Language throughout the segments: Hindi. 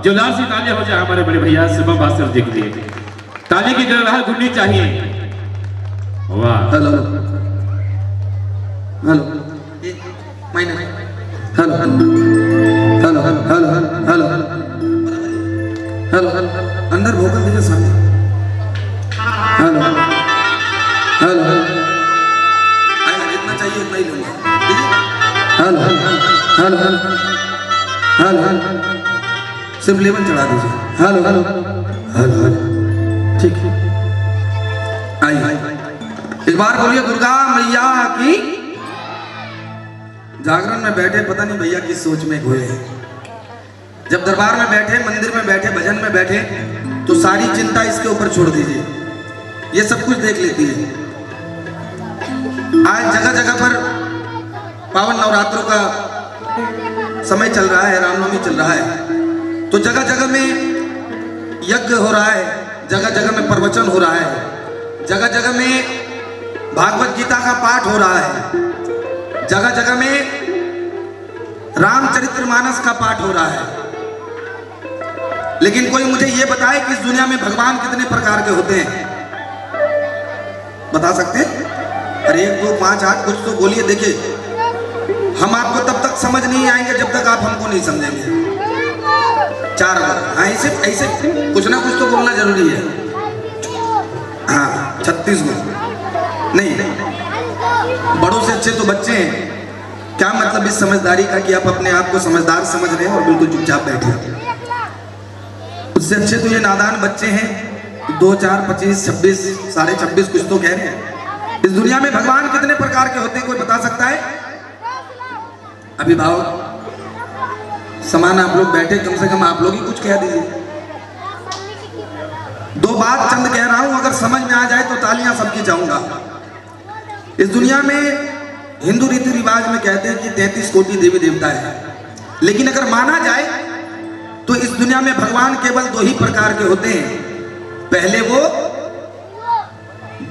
जोरदार सी तालियां हो जाए हमारे बड़े भैया शुभम भास्कर जी के लिए। ताली की गड़गड़ाहट गुननी चाहिए। वाह। Hello hello minor hello hello hello hello hello hello अंदर वोकल दीजिए सामने। हेलो हेलो आइए जितना चाहिए उतना ही लूंगा। हेलो हेलो हेलो हेलो सिर्फ लेवल चढ़ा दीजिए। हेलो हेलो हेलो हेलो ठीक है आइए एक बार बोलिए दुर्गा मैया की। जागरण में बैठे पता नहीं भैया किस सोच में खोए हैं। जब दरबार में बैठे मंदिर में बैठे भजन में बैठे तो सारी चिंता इसके ऊपर छोड़ दीजिए, ये सब कुछ देख लेती है। आज जगह जगह पर पावन नवरात्रों का समय चल रहा है, रामनवमी चल रहा है, तो जगह जगह में यज्ञ हो रहा है, जगह जगह में प्रवचन हो रहा है, जगह जगह में भागवत गीता का पाठ हो रहा है, जगह जगह में रामचरितमानस का पाठ हो रहा है। लेकिन कोई मुझे यह बताए कि इस दुनिया में भगवान कितने प्रकार के होते हैं? बता सकते हैं? अरे 1 2 5 8 कुछ तो बोलिए। देखिए हम आपको तब तक समझ नहीं आएंगे जब तक आप हमको नहीं समझेंगे। 4 बार हाँ ऐसे ऐसे कुछ ना कुछ तो बोलना जरूरी है। हाँ 36 गो नहीं, बड़ों से अच्छे तो बच्चे हैं। क्या मतलब इस समझदारी का कि आप अपने आप को समझदार समझ रहे हैं और बिल्कुल चुपचाप बैठे हैं? उससे अच्छे तो ये नादान बच्चे हैं। 2 4 25 26 साढ़े 26 कुछ तो कह रहे हैं। इस दुनिया में भगवान कितने प्रकार के होते हैं कोई बता सकता है? अभिभावक समान आप लोग बैठे, कम से कम आप लोग ही कुछ कह दीजिए। 2 बात चंद कह रहा हूं, अगर समझ में आ जाए तो तालियां सबकी चाहूंगा। इस दुनिया में हिंदू रीति रिवाज में कहते हैं कि 33 कोटि देवी देवता है, लेकिन अगर माना जाए तो इस दुनिया में भगवान केवल 2 ही प्रकार के होते हैं। पहले वो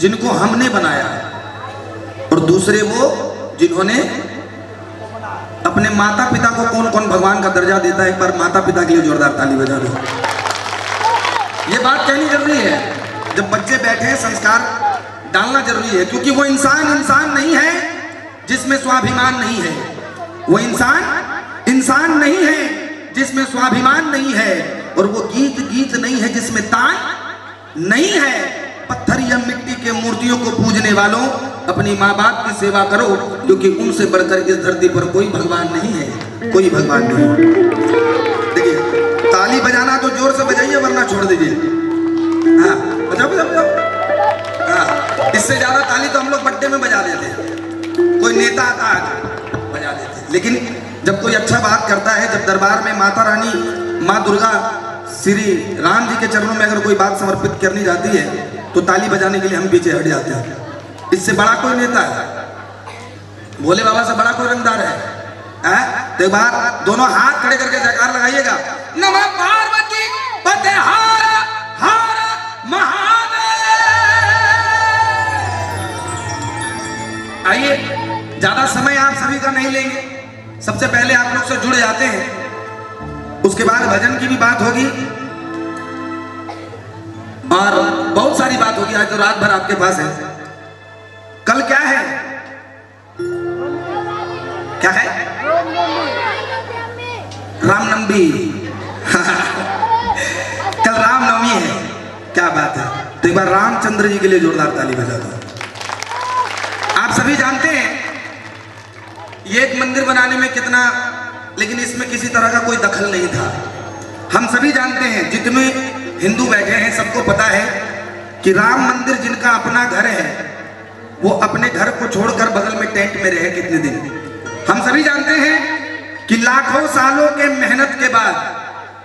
जिनको हमने बनाया और दूसरे वो जिन्होंने अपने माता पिता को। कौन कौन भगवान का दर्जा देता है? एक बार माता पिता के लिए जोरदार ताली बजा दो। ये बात कहनी जरूरी है। जब बच्चे बैठे हैं संस्कार डालना जरूरी है, क्योंकि वो इंसान नहीं है जिसमें स्वाभिमान नहीं है। वो इंसान नहीं है जिसमें स्वाभिमान नहीं है, और वो गीत नहीं है जिसमें तान नहीं है। पत्थर या मिट्टी के मूर्तियों को पूजने वालों, अपनी माँ बाप की सेवा करो, क्योंकि उनसे बढ़कर इस धरती पर कोई भगवान नहीं है, कोई भगवान नहीं। देखिए ताली बजाना तो जोर से बजाइए वरना छोड़ दीजिए। हाँ बजाओ बजाओ बजाओ। हाँ इससे ज्यादा ताली तो हम लोग बड्डे में बजा देते हैं, कोई नेता आता है बजा देते हैं। लेकिन जब कोई अच्छा बात करता है, जब दरबार में माता रानी माँ दुर्गा श्री राम जी के चरणों में अगर कोई बात समर्पित करनी जाती है तो ताली बजाने के लिए हम पीछे हट जाते हैं। इससे बड़ा कोई नेता है, भोले बाबा से बड़ा कोई रंगदार है? तो एक बार दोनों हाथ खड़े करके जयकार लगाइएगा। नमः पार्वती पते हर हर महादेव। आइए ज्यादा समय आप सभी का नहीं लेंगे। सबसे पहले आप लोग से जुड़ जाते हैं, उसके बाद भजन की भी बात होगी और बहुत सारी बात होगी। आज तो रात भर आपके पास है। कल क्या है? क्या है? रामनवमी। कल रामनवमी है। क्या बात है। तो एक बार रामचंद्र जी के लिए जोरदार ताली बजा दो। आप सभी जानते हैं ये एक मंदिर बनाने में कितना, लेकिन इसमें किसी तरह का कोई दखल नहीं था। हम सभी जानते हैं, जितने हिंदू बैठे हैं सबको पता है कि राम मंदिर जिनका अपना घर है वो अपने घर को छोड़कर बगल में टेंट में रहे कितने दिन। हम सभी जानते हैं कि लाखों सालों के मेहनत के बाद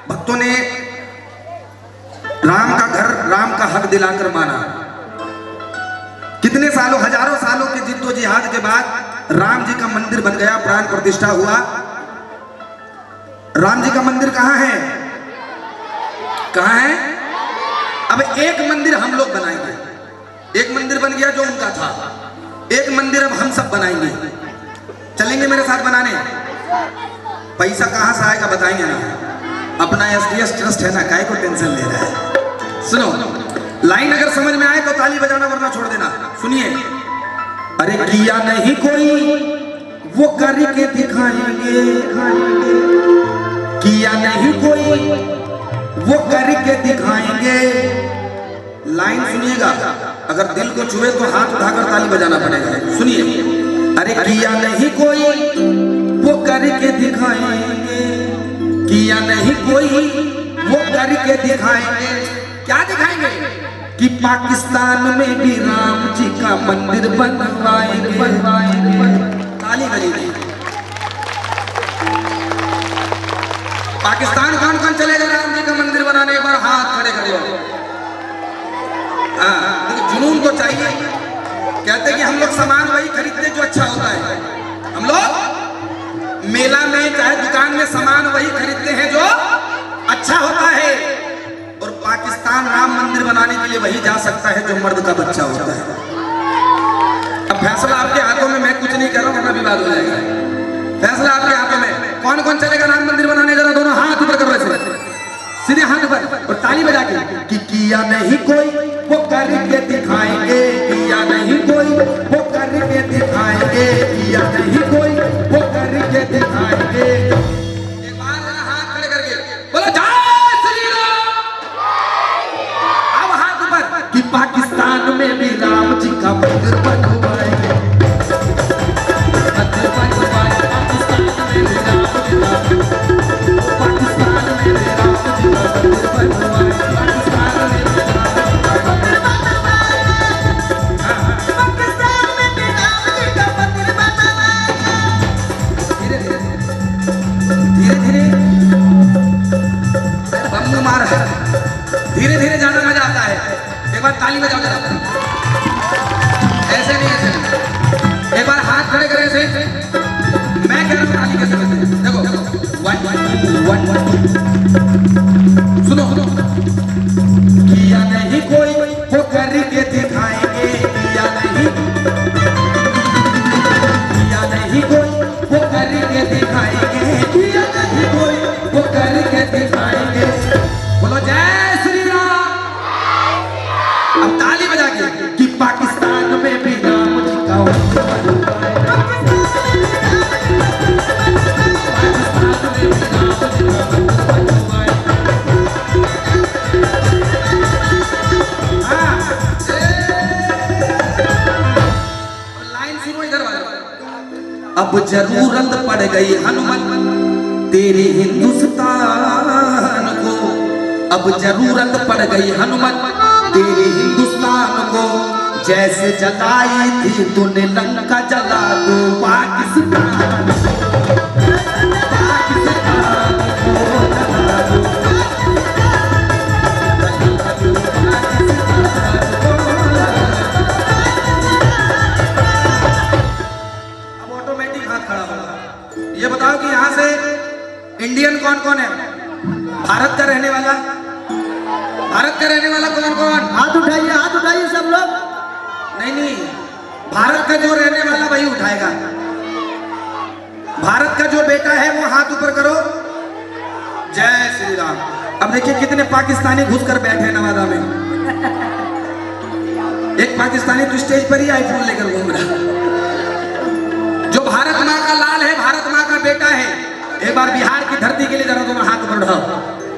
भक्तों ने राम का घर, राम का हक दिलाकर माना। कितने सालों, हजारों सालों के जिद्दोजहद के बाद राम जी का मंदिर बन गया, प्राण प्रतिष्ठा हुआ। राम जी का मंदिर कहां है? कहां है? अब एक मंदिर हम लोग बनाएंगे। एक मंदिर बन गया जो उनका था, एक मंदिर अब हम सब बनाएंगे। चलेंगे मेरे साथ बनाने? पैसा कहां से आएगा बताएंगे ना। अपना एसडीएस ट्रस्ट है ना, काय को टेंशन ले रहा है। सुनो, लाइन अगर समझ में आए तो ताली बजाना, वरना छोड़ देना। सुनिए। अरे किया नहीं कोई वो करके दिखाएंगे, किया नहीं कोई वो करके दिखाएंगे। लाइन सुनिएगा, अगर दिल को छुए तो हाथ उठाकर ताली बजाना पड़ेगा। सुनिए। अरे किया नहीं कोई वो करके दिखाएंगे, किया नहीं कोई वो करके दिखाएंगे। क्या दिखाएंगे? कि पाकिस्तान में भी राम जी का मंदिर बनवाएंगे। ताली बजेगी। पाकिस्तान कौन कौन चलेगा राम जी का मंदिर बनाने? एक बार हाथ खड़े खड़े हो। हाँ, जुनून तो चाहिए। कहते कि हम लोग सामान वही खरीदते जो अच्छा होता है। हम लोग मेला में चाहे दुकान में सामान वही खरीदते हैं जो अच्छा होता है। और पाकिस्तान राम मंदिर बनाने के लिए वही जा सकता है जो मर्द का बच्चा होता है। अब फैसला आपके हाथों में, मैं कुछ नहीं कर रहा हूं, वरना विवाद हो जाएगा। फैसला आपके हाथों में। कौन कौन चलेगा राम मंदिर बनाने? जरा दोनों हाथ ऊपर कर रहे थे, सीधे हाथ ऊपर और ताली बजा के कि किया नहीं कोई वो करके दिखाएंगे, किया नहीं कोई वो करके दिखाएंगे, किया नहीं कोई वो करके दिखाएंगे। एक बार जरा हाथ खड़े करके बोलो जय श्री राम। अब हाथ ऊपर कि पाकिस्तान में भी राम जी का मंदिर बनवाएंगे, मंदिर बनवाएंगे। पाकिस्तान में भी राम जी का मंदिर बनवाएंगे, पाकिस्तान में भी धीरे धीरे ज्यादा मजा आता है। एक बार ताली बजाओ जरा, ऐसे नहीं, ऐसे नहीं। एक बार हाथ खड़े करें ऐसे। मैं कह रहा हूं ताली कैसे करते हैं। देखो, वन वन वन। सुनो सुनो। किया नहीं कोई वो करके दिखाएंगे, किया नहीं, किया नहीं कोई वो करके दिखाएंगे, किया नहीं कोई वो करके दिखाएंगे। बोलो जय श्री राम। अब ताली बजा के कि पाकिस्तान में भी राम जी का मंदिर बनवाएंगे, पाकिस्तान में भी राम जी का मंदिर बनवाएंगे। लाइन सुनो इधर वाले। अब जरूरत पड़ गई हनुमान तेरे हिंदुस्तान को, अब जरूरत पड़ गई हनुमान तेरे हिंदुस्तान को। जैसे जलाई थी तूने लंका जला दो पाकिस्तान, पाकिस्तान को जला दो, अब ऑटोमेटिक हाथ खड़ा होगा। ये बताओ कि यहां से इंडियन कौन कौन है? भारत का रहने वाला, भारत का रहने वाला कौन कौन? हाथ उठाइए सब लोग। नहीं नहीं, भारत का जो रहने वाला वही उठाएगा। भारत का जो बेटा है वो हाथ ऊपर करो। जय श्री राम। अब देखिए कितने पाकिस्तानी घुस कर बैठे हैं नवादा में। एक पाकिस्तानी तो स्टेज पर ही आईफोन लेकर घूम रहा। जो भारत माँ का लाल है, भारत माँ का बेटा है। एक बार बिहार की धरती के लिए जरा दोनों हाथ बढ़ाओ,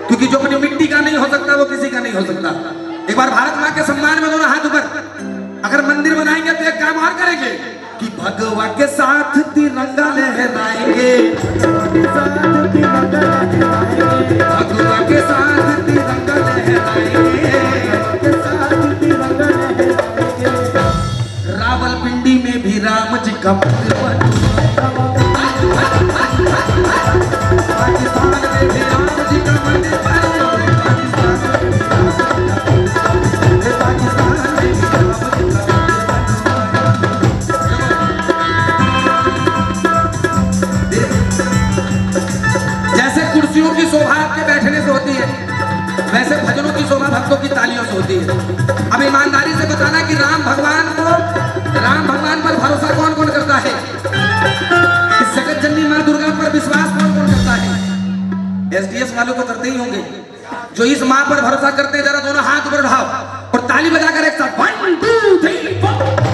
क्योंकि जो अपनी मिट्टी का नहीं हो सकता वो किसी का नहीं हो सकता। एक बार भारत माँ के सम्मान में दोनों हाथ ऊपर। अगर मंदिर बनाएंगे तो एक काम और करेंगे कि भगवा के साथ तिरंगा लहराएंगे, भगवा के साथ तिरंगा लहराएंगे। रावलपिंडी में भी राम जी का मंदिर पाकिस्तान में भी राम जी का मंदिर जैसे कुर्सियों की शोभा आपके बैठने से होती है, वैसे भजनों की शोभा भक्तों की तालियों से होती है। अब ईमानदारी से बताना कि राम भगवान पर भरोसा कौन कौन करता है? इस जगत जननी मां दुर्गा पर विश्वास कौन कौन करता है? एसडीएस वालों तो करते ही होंगे। जो इस माँ पर भरोसा करते हैं, जरा दोनों हाथ ऊपर उठाओ और ताली बजाकर एक साथ 1 2 3 4।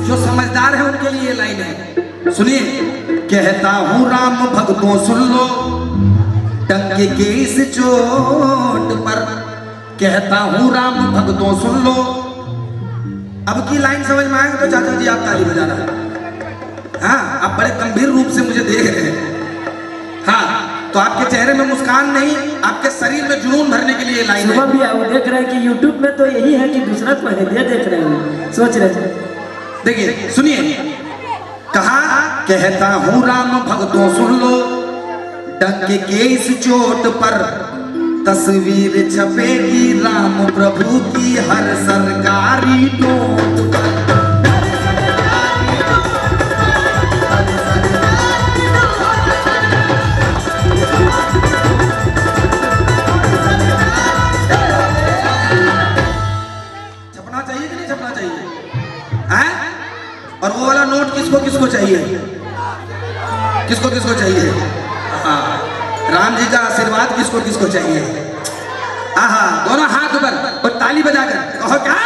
जो समझदार है उनके लिए ये लाइन है, सुनिए। कहता हूं राम भक्तों सुन लो, टंके के इस चोट पर। कहता हूं राम भक्तों सुन लो। अब की लाइन समझ में आएगा तो चाचा जी आप ताली बजाना। हाँ, आप बड़े गंभीर रूप से मुझे देख रहे हैं। हाँ, तो आपके चेहरे में मुस्कान नहीं, आपके शरीर में जुनून भरने के लिए लाइन है। भी वो देख रहे हैं कि यूट्यूब में तो यही है कि दूसरा पहले देख रहे हैं, सोच रहे थे। देखिए सुनिए, कहा कहता हूं राम भक्तों सुन लो, डंके के इस चोट पर तस्वीर छपेगी राम प्रभु की हर सरकारी नोट पर। छपना चाहिए कि नहीं छपना चाहिए? हैं? और वो वाला नोट किसको किसको चाहिए? किसको किसको चाहिए? हाँ, राम जी का आशीर्वाद किसको किसको चाहिए? आहा, दोनों हाथ ऊपर और ताली बजाकर कहो क्या?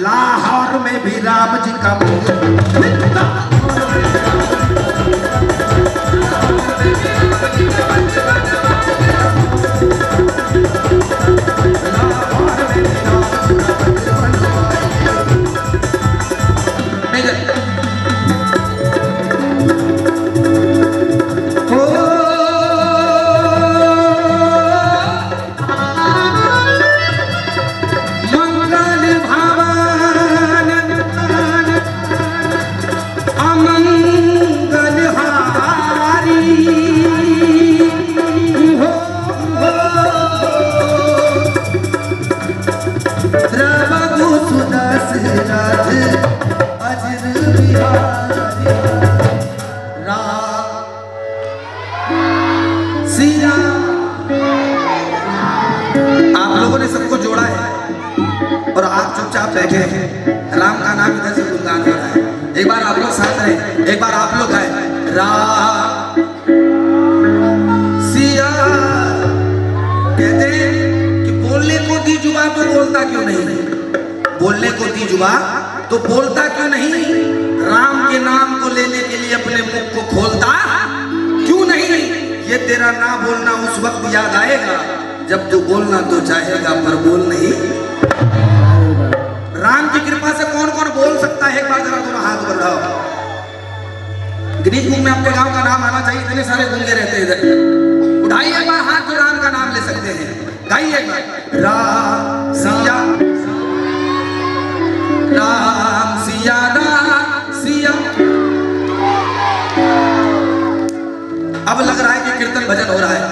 लाहौर में भी राम जी का बैठे हैं। राम का नाम इधर से गुणगान हो रहा है। एक बार आप लोग साथ रहे, एक बार आप लोग आए। राम सिया कहते हैं कि बोलने को दी जुबा तो बोलता क्यों नहीं? बोलने को दी जुबा तो बोलता क्यों नहीं? राम के नाम को लेने के लिए अपने मुख को खोलता क्यों नहीं? ये तेरा ना बोलना उस वक्त याद आएगा जब तू बोलना तो चाहेगा पर बोल नहीं। राम की कृपा से कौन कौन बोल सकता है? एक बार जरा दोनों हाथ बढ़ाओ। गिनीज बुक में आपके गांव का नाम आना चाहिए, इतने सारे गूंगे रहते हैं इधर। उठाइए एक बार हाथ, जो राम का नाम ले सकते हैं। गाइए एक बार, राम सिया राम सिया राम सिया। अब लग रहा है कि कीर्तन भजन हो रहा है।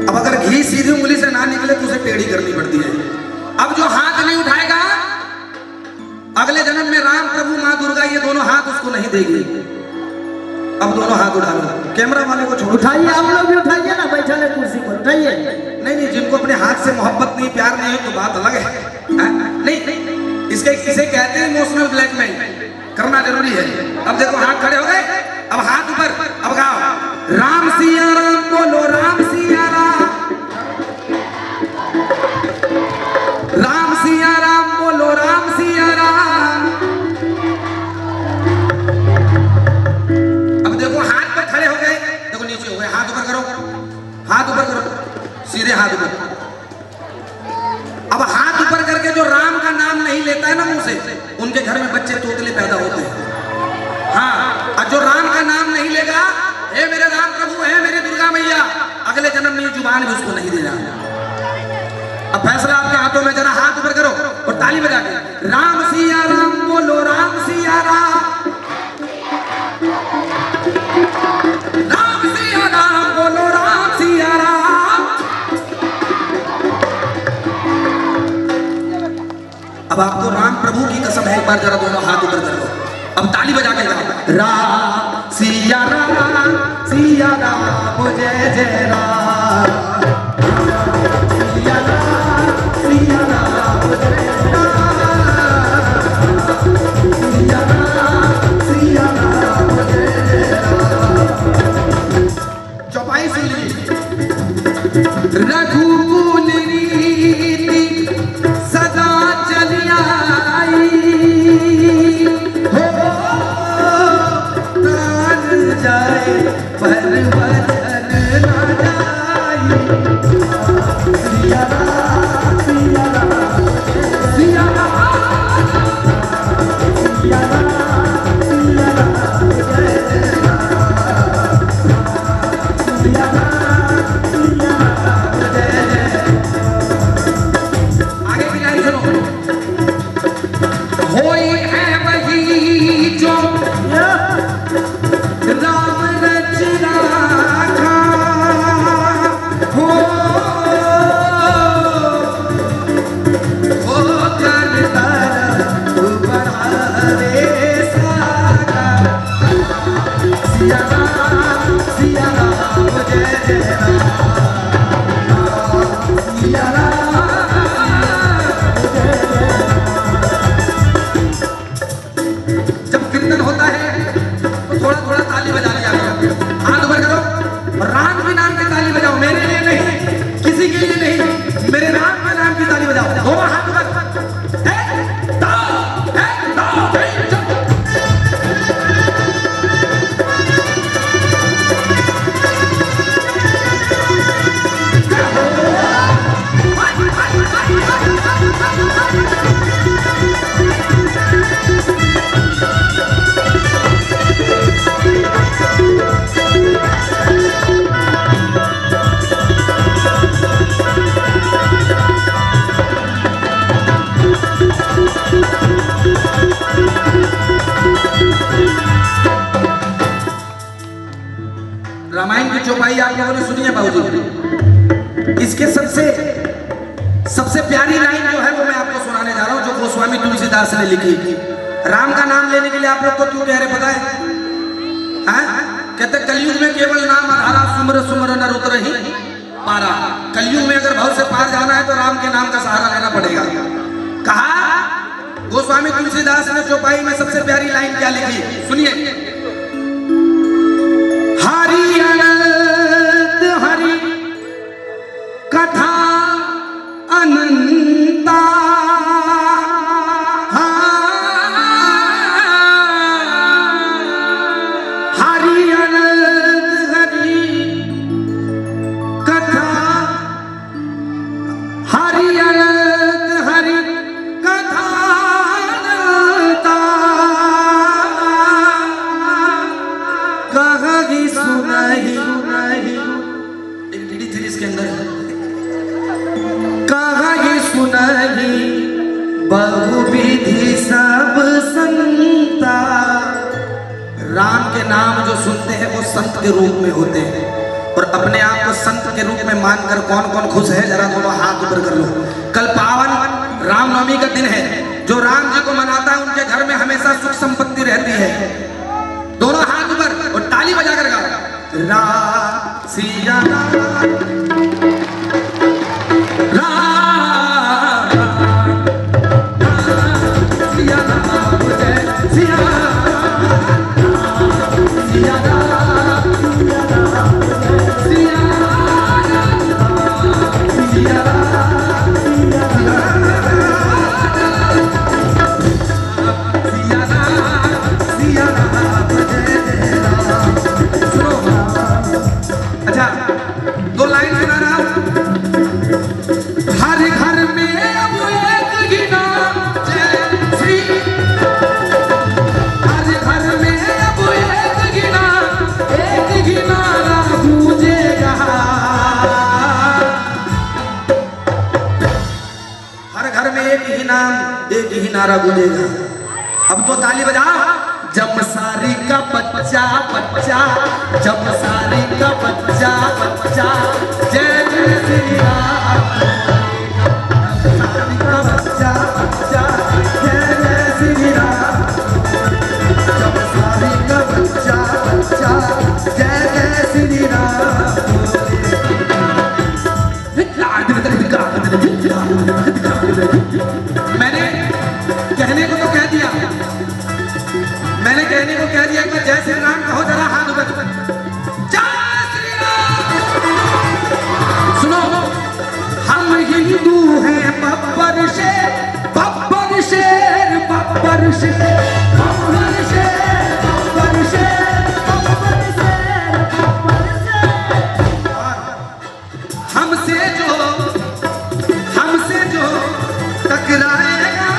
अब अगर घी सीधी उंगली से ना निकले तो उसे टेढ़ी करनी पड़ती है। अब जो हाथ नहीं उठाएगा अगले जन्म में राम प्रभु माँ दुर्गा ये दोनों हाथ उसको नहीं देगी। अब दोनों हाथ उठा लो, कैमरा वाले को छोड़ो। उठाइए, आप लोग भी उठाइए ना, बैठा है कुर्सी पर, उठाइए। नहीं नहीं, जिनको अपने हाथ से मोहब्बत नहीं, प्यार नहीं है तो बात अलग है। नहीं, इसके इसे कहते हैं इमोशनल ब्लैकमेल करना जरूरी है। अब देखो हाथ खड़े हो गए, अब हाथ ऊपर। अब गाओ राम सिया राम, बोलो राम सिया राम, राम सिया राम, बोलो राम सिया राम। अब देखो हाथ पे खड़े हो गए, देखो नीचे हो गए, हाथ ऊपर करो, हाथ ऊपर करो, सीधे हाथ ऊपर। अब हाथ ऊपर करके जो राम का नाम नहीं लेता है ना मुंह से, उनके घर में बच्चे तोतले पैदा होते हैं। हाँ, और जो राम का नाम नहीं लेगा, हे मेरे राम प्रभु, हे मेरी दुर्गा मैया, अगले जन्म में जुबान भी उसको नहीं देना। अब फैसला आपके हाथों में, जरा हाथ ऊपर करो और ताली बजा के राम सिया राम, बोलो राम सिया राम। अब आपको राम प्रभु की कसम है, एक बार जरा दोनों हाथ ऊपर कर लो, अब ताली बजा के गाओ। राम सिया राम जय जय राम, सिया राम जय राम, सिया राम जय जय राम। चौपाई सुन लीजिए। रघुकुल रीति सदा चली आई, हो प्राण जाए पर वचन न जाई। सिया राम सिया राम सिया राम, सिया राम सिया राम जय जय राम, सिया राम सिया राम जय जय। आगे की लाइन सुनो। होई है वही जो राम रच राखा, हो कर तरफ बढ़ावे सारा। सिया राम जय जय राम, सिया राम जय जय राम। जब कीर्तन होता है तो थोड़ा थोड़ा ताली बजा लिया करो, हाथ ऊपर करो और राम के नाम की ताली बजाओ, मेरे लिए नहीं, किसी के लिए नहीं, मेरे राम के नाम की ताली बजाओ, दोनों हाथ ऊपर। एक, दो, तीन, चल। रामायण की चौपाई आप लोगों ने सुनी है बाबूजी। इसके सबसे प्यारी लाइन जो है वो मैं आपको सुनाने जा रहा हूं, जो गोस्वामी तुलसीदास ने लिखी। राम का नाम लेने के लिए आप लोग को क्यों कह रहे पता है? कहते कलयुग में केवल नाम आधारा, सुमर सुमर नर उतरहि पारा। कलयुग में अगर भव से पार जाना है तो राम के नाम का सहारा लेना पड़ेगा। कहा गोस्वामी तुलसीदास ने चौपाई में सबसे प्यारी लाइन क्या लिखी, सुनिए। हरि अनंत हरि कथा अनंता, हरि अनंत हरि कथा, हरि अनंत हरि कथा अनंता, कहीं सुनाही एक डीडी थी इसके अंदर, कहीं सुनाही बहुविधि सब संता। राम के नाम जो सुनते हैं वो संत के रूप में होते हैं, और अपने आप को संत के रूप में मानकर कौन कौन खुश है, जरा दोनों हाथ ऊपर कर लो। कल पावन रामनवमी का दिन है, जो राम जी को मनाता है उनके घर में हमेशा सुख संपत्ति रहती है। दोनों हाथ ऊपर और ताली बजाकर गाओ। राम सिया राम सिया राम जय सिया राम, सिया राम जय सिया राम, सिया राम सिया राम जय जय राम। सुनो, अच्छा दो लाइन सुना रहा हूं। हर घर में अब एक ही नाम जय श्री, हर घर में अब एक ही नारा गूंजेगा, हर घर में एक ही नाम, एक ही नारा गूंजेगा। अब तो ताली बजाओ। जमसारी का बच्चा बच्चा, जमसारी का बच्चा बच्चा, जय जय श्री राम। जमसारी का बच्चा बच्चा, कहने को तो कह दिया, मैंने कहने को कह दिया कि जय श्री राम कहो जरा हाथ ऊपर। जय श्री राम। सुनो, हम हिंदू हैं बब्बर शेर, बब्बर शेर, बब्बर शेर, बब्बर शेर, बब्बर शेर, बब्बर शेर, बब्बर शेर। हमसे जो टकराएगा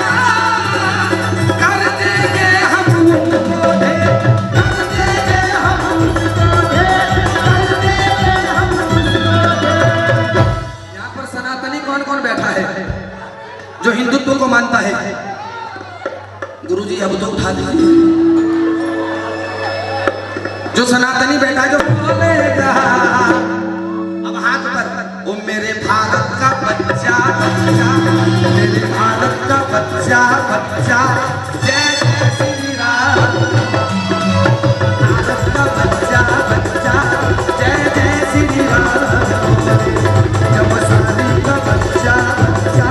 कर देंगे हम उनको दे, कर देंगे हम उनको दे, कर देंगे हम उनको दे। यहाँ पर सनातनी कौन कौन बैठा है जो हिंदुत्व को मानता है? गुरुजी अब तो उठा दीजिए। जो सनातनी बैठा है जो बोलेगा अब हाथ पर, ओ मेरे भारत का बच्चा बच्चा, मेरे भारत का बच्चा बच्चा, जय जय श्री राम। भारत का बच्चा बच्चा, जय जय श्री राम। जब सारी का बच्चा बच्चा,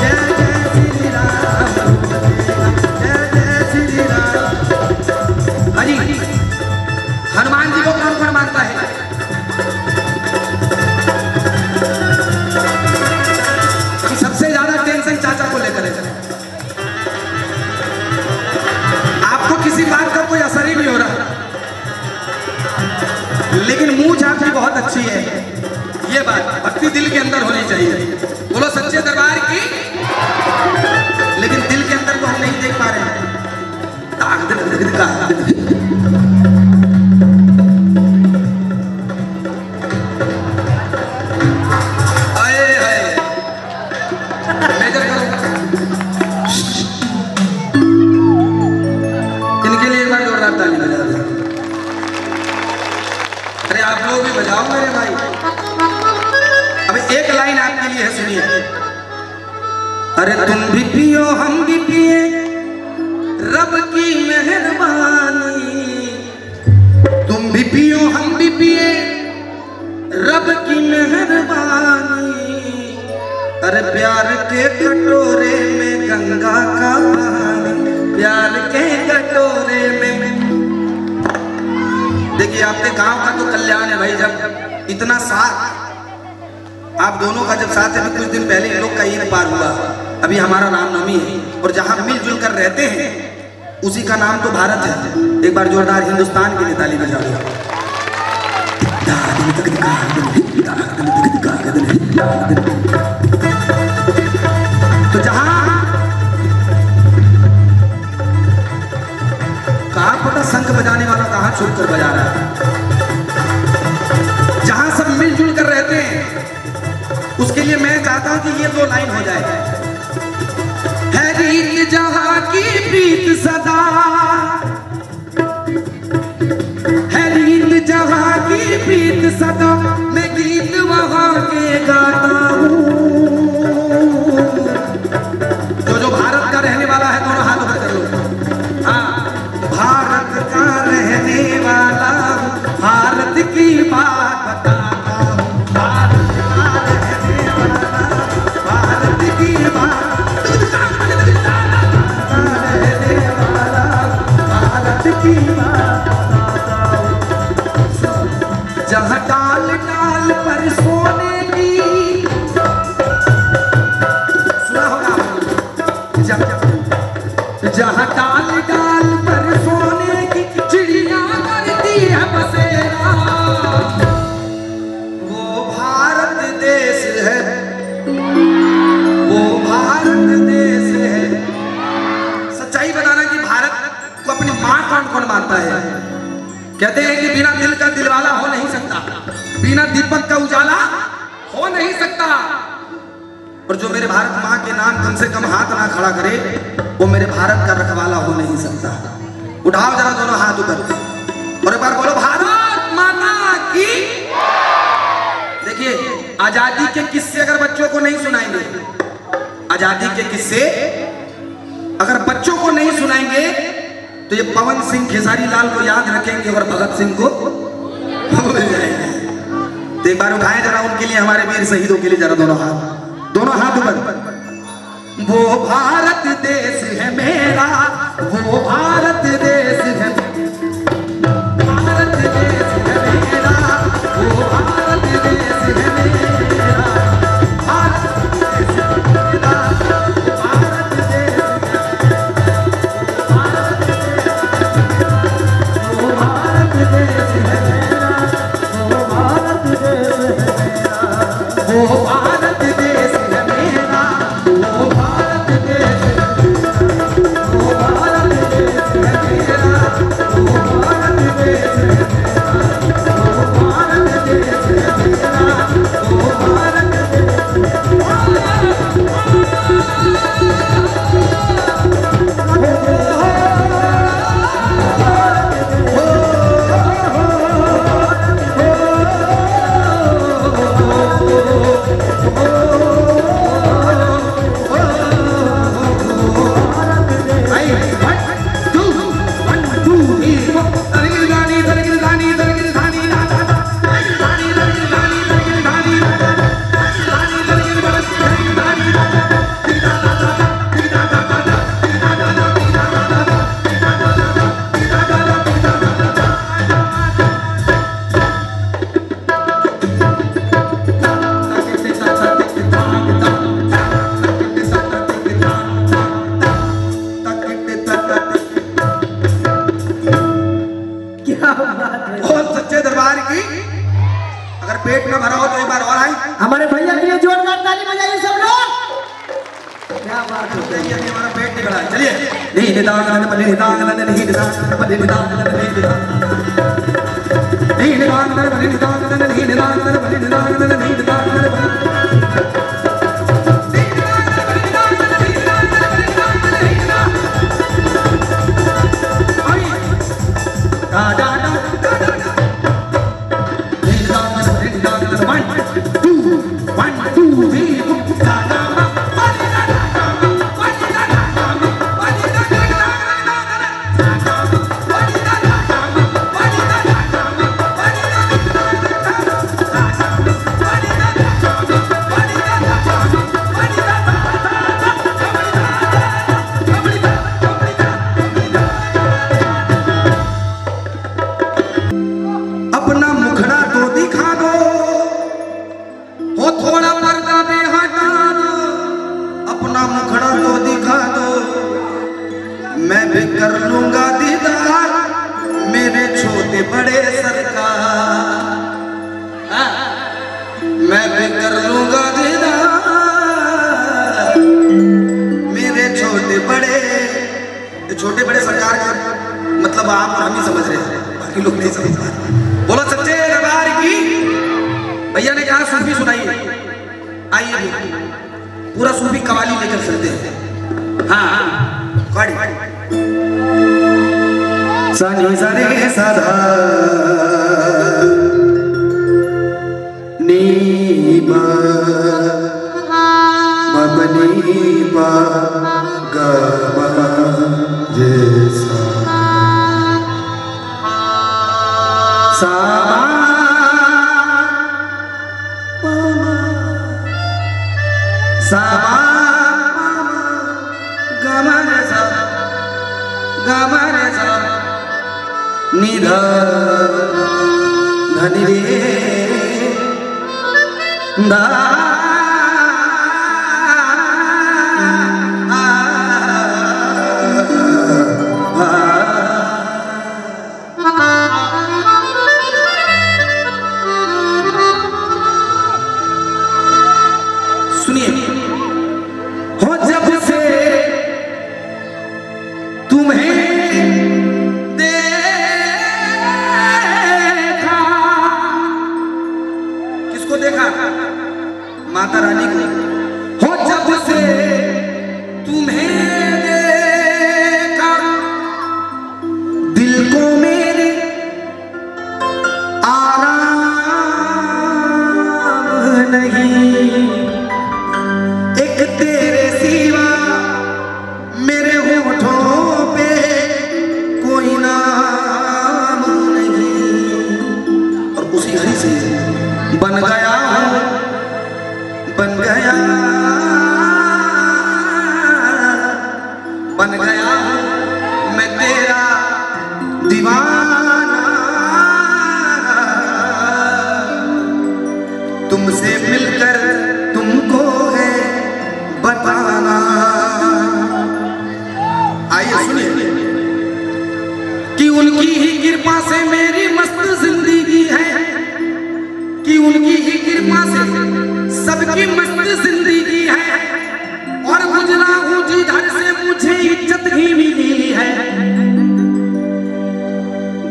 जय जय श्री राम, जय जय श्री राम। हाजी, हनुमान जी को कौन कौन मानता है? सबसे ज्यादा टेंशन चाचा को लेकर है। आपको किसी बात का कोई असर ही नहीं हो रहा, लेकिन मुंह आपकी बहुत अच्छी है। ये बात भक्ति दिल के अंदर होनी चाहिए। बोलो सच्चे दरबार की। लेकिन दिल के अंदर को हम नहीं देख पा रहे हैं। इनके लिए एक बार जोरदार ताली बजा दो। अरे आप लोग भी बजाओ मेरे भाई। अब एक लाइन आपके लिए है, सुनिए। अरे तुम भी पियो हम भी पिए, रब की मेहरबानी। तुम भी पियो हम भी पिए, रब की मेहरबानी। अरे प्यार के कटोरे में गंगा का पानी, प्यार के कटोरे में। देखिए आपके गांव का तो कल्याण है भाई। जब इतना साथ आप दोनों का जब साथ है, कुछ दिन पहले इन लोग का ईद पार हुआ, अभी हमारा रामनवमी है, और जहां मिलजुल कर रहते हैं उसी का नाम तो भारत है। एक बार जोरदार हिंदुस्तान के लिए ताली बजा दो। तो जहां कहां पता शंख बजाने वाला कहां छुप कर बजा रहा है, जहां सब मिलजुल कर रहते हैं, उसके लिए मैं चाहता हूं कि ये दो लाइन हो जाए। है रीत जहां की प्रीत सदा, है रीत जहां की प्रीत सदा, मैं गीत वहां के गाता हूं। जो भारत का रहने वाला है दोनों हाथ ऊपर कर लो। हाँ, भारत का रहने वाला हूं, भारत की बात बताता हूं। भारत का रहने वाला, भारत की बात रहने वाला, भारत की बात बताता हूं। जहाँ डाल डाल पर सोने की, सुना होगा जहाँ डाल डाल पर सोने की चिड़िया करती है बसेरा, वो भारत देश है, वो भारत देश है। सच्चाई बताना कि भारत को अपनी माँ कौन कौन मानता है? कहते हैं कि बिना दिल का दिलवाला हो नहीं सकता, बिना दीपक का उजाला हो नहीं सकता। और जो मेरे भारत माँ के नाम कम से कम हाथ ना खड़ा करे, वो मेरे भारत का रखवाला हो नहीं सकता। उठाओ जरा दोनों हाथ ऊपर और एक बार बोलो भारत माता की। देखिए आजादी के किस्से अगर बच्चों को नहीं सुनाएंगे, आजादी के किस्से अगर बच्चों को नहीं सुनाएंगे तो ये पवन सिंह खेसारी लाल को याद रखेंगे और भगत सिंह को भूल जाएंगे। तो एक बार उठाएं जरा उनके लिए, हमारे वीर शहीदों के लिए जरा दोनों हाथ ऊपर। वो भारत देश है मेरा, वो भारत देश है, भारत देश है मेरा, वो भारत देश है मेरा, भारत देश है मेरा, भारत देश वो भारत देश है मेरा, वो भारत देश वो भारत देश है मेरा, वो भारत देश है मेरा, वो भारत देश है मेरा, वो भारत क्या बात है। बहुत सच्चे दरबार की। अगर पेट में भरा हो तो एक बार और आई। हमारे भैया के लिए जोरदार ताली बजाइए सब लोग। क्या बात है। ये अभी हमारा पेट नहीं भरा है। चलिए नहीं निदान बलि निदान नहीं निदान बलि निदान नहीं निदान नहीं निदान बलि निदान नहीं निदान बलि निदान नहीं निदान अपना मुखड़ा तो दिखा दो, हो थोड़ा पर्दा भी हटा दो, अपना मुखड़ा तो दिखा दो, मैं भी कर लूंगा दीदार मेरे छोटे बड़े सरकार, मैं भी कर लूंगा दीदार मेरे छोटे बड़े सरकार का मतलब आप और हम ही समझ रहे हैं, बाकी लोग नहीं समझ पा रहे। बोलो सच्चे दरबार की। भैया ने कहा सूफी सुनाइए, आइए पूरा सूफी कवाली लेकर चलते हैं। हाँ हाँ गाड़ी सानी सारे साधा नीमा मबनीमा गमा जैसा सामा सामा गमरे सा निधा धनि रे दा सुनिए, हो जब से तुम्हें देखा, किसको देखा? माता रानी को। हो जब से तुम्हें देखा, दिल को मेरे आराम नहीं, एक तेरे सिवा मेरे होठों पे कोई नाम नहीं, और उसी घड़ी से बन गया आइए सुनिए कि उनकी ही कृपा से मेरी मस्त जिंदगी है, कि उनकी ही कृपा से सबकी मस्त जिंदगी है, और गुजरा हूं जिधर से मुझे इज्जत ही मिली है।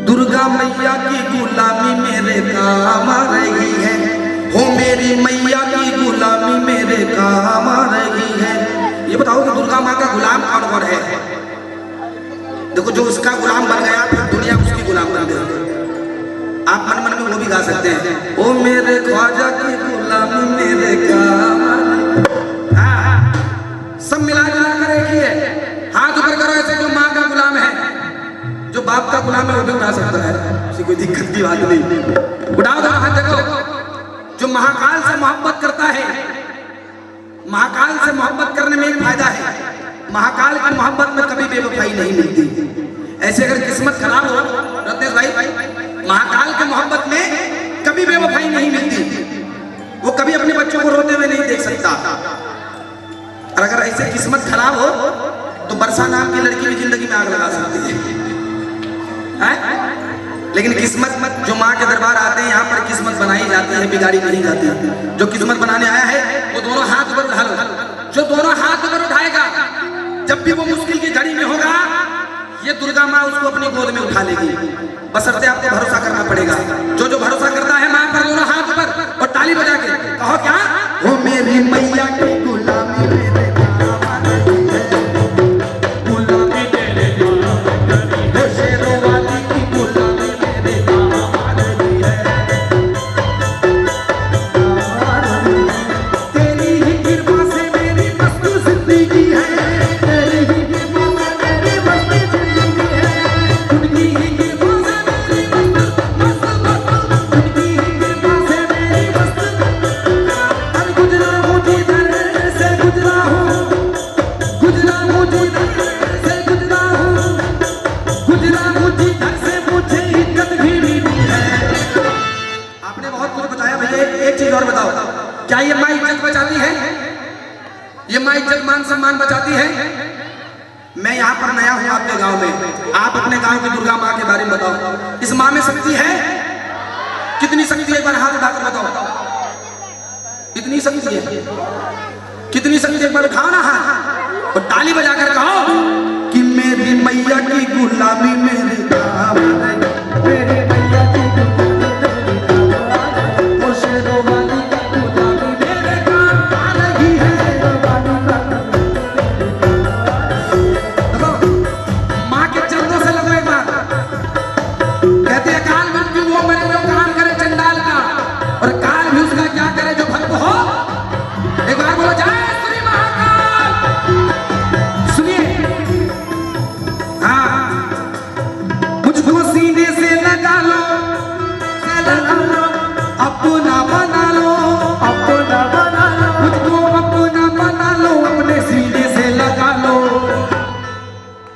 दुर्गा मैया की गुलामी मेरे काम आ रही है, हो मेरी मैया की गुलामी मेरे काम आ रही है। ये बताओ कि दुर्गा माँ का गुलाम कौन कौन है? देखो, जो उसका गुलाम बन गया फिर दुनिया उसकी गुलाम बन गई। आप मन मन में वो भी गा सकते हैं, ओ मेरे ख्वाजा की गुलामी मेरे काम आ रही। हाँ, सब मिला जुला कर एक ही है। हाथ ऊपर करो ऐसे जो माँ का गुलाम है, जो बाप का गुलाम है वो भी उठा सकता है, उसे कोई दिक्कत की बात नहीं। उठाओ तो हाथ। देखो, जो महाकाल से मोहब्बत करता है, महाकाल से मोहब्बत करने में एक फायदा है, महाकाल की मोहब्बत में कभी बेवफाई नहीं मिलती। ऐसे अगर किस्मत खराब हो रत्नेश भाई, महाकाल की मोहब्बत में कभी बेवफाई नहीं मिलती। वो कभी अपने बच्चों को रोते हुए नहीं देख सकता। और अगर ऐसे किस्मत खराब हो तो वर्षा नाम की लड़की भी जिंदगी में आग लगा सकती है। लेकिन किस्मत जो माँ के दरबार आते हैं, यहाँ पर किस्मत बनाई जाती है, बिगाड़ी नहीं जाती। जो किस्मत बनाने आया है वो दोनों हाथ ऊपर उठा लो। जो दोनों हाथ ऊपर उठाएगा, जब भी वो मुश्किल की घड़ी में होगा, ये दुर्गा माँ उसको अपनी गोद में उठा लेगी। बशर्ते आपको भरोसा करना पड़ेगा। जो जो भरोसा करता है माँ पर, दोनों हाथ ऊपर और ताली बजा के कहो क्या, वो मेरी मैया की गुलामी मेरे क्या ये माँ इज्जत बचाती है? ये माँ इज्जत मान सम्मान बचाती है? मैं यहाँ पर नया हूँ आपके गांव में, आप अपने गांव की दुर्गा माँ के बारे में बताओ। इस माँ में शक्ति है? कितनी शक्ति है? एक बार हाथ उठाकर बताओ। इतनी शक्ति है? कितनी शक्ति? एक बार उठाओ ना हाथ और ताली बजाकर कहो कि मेरी मैया की गुलामी मेरे काम आ रही, मेरी मैया की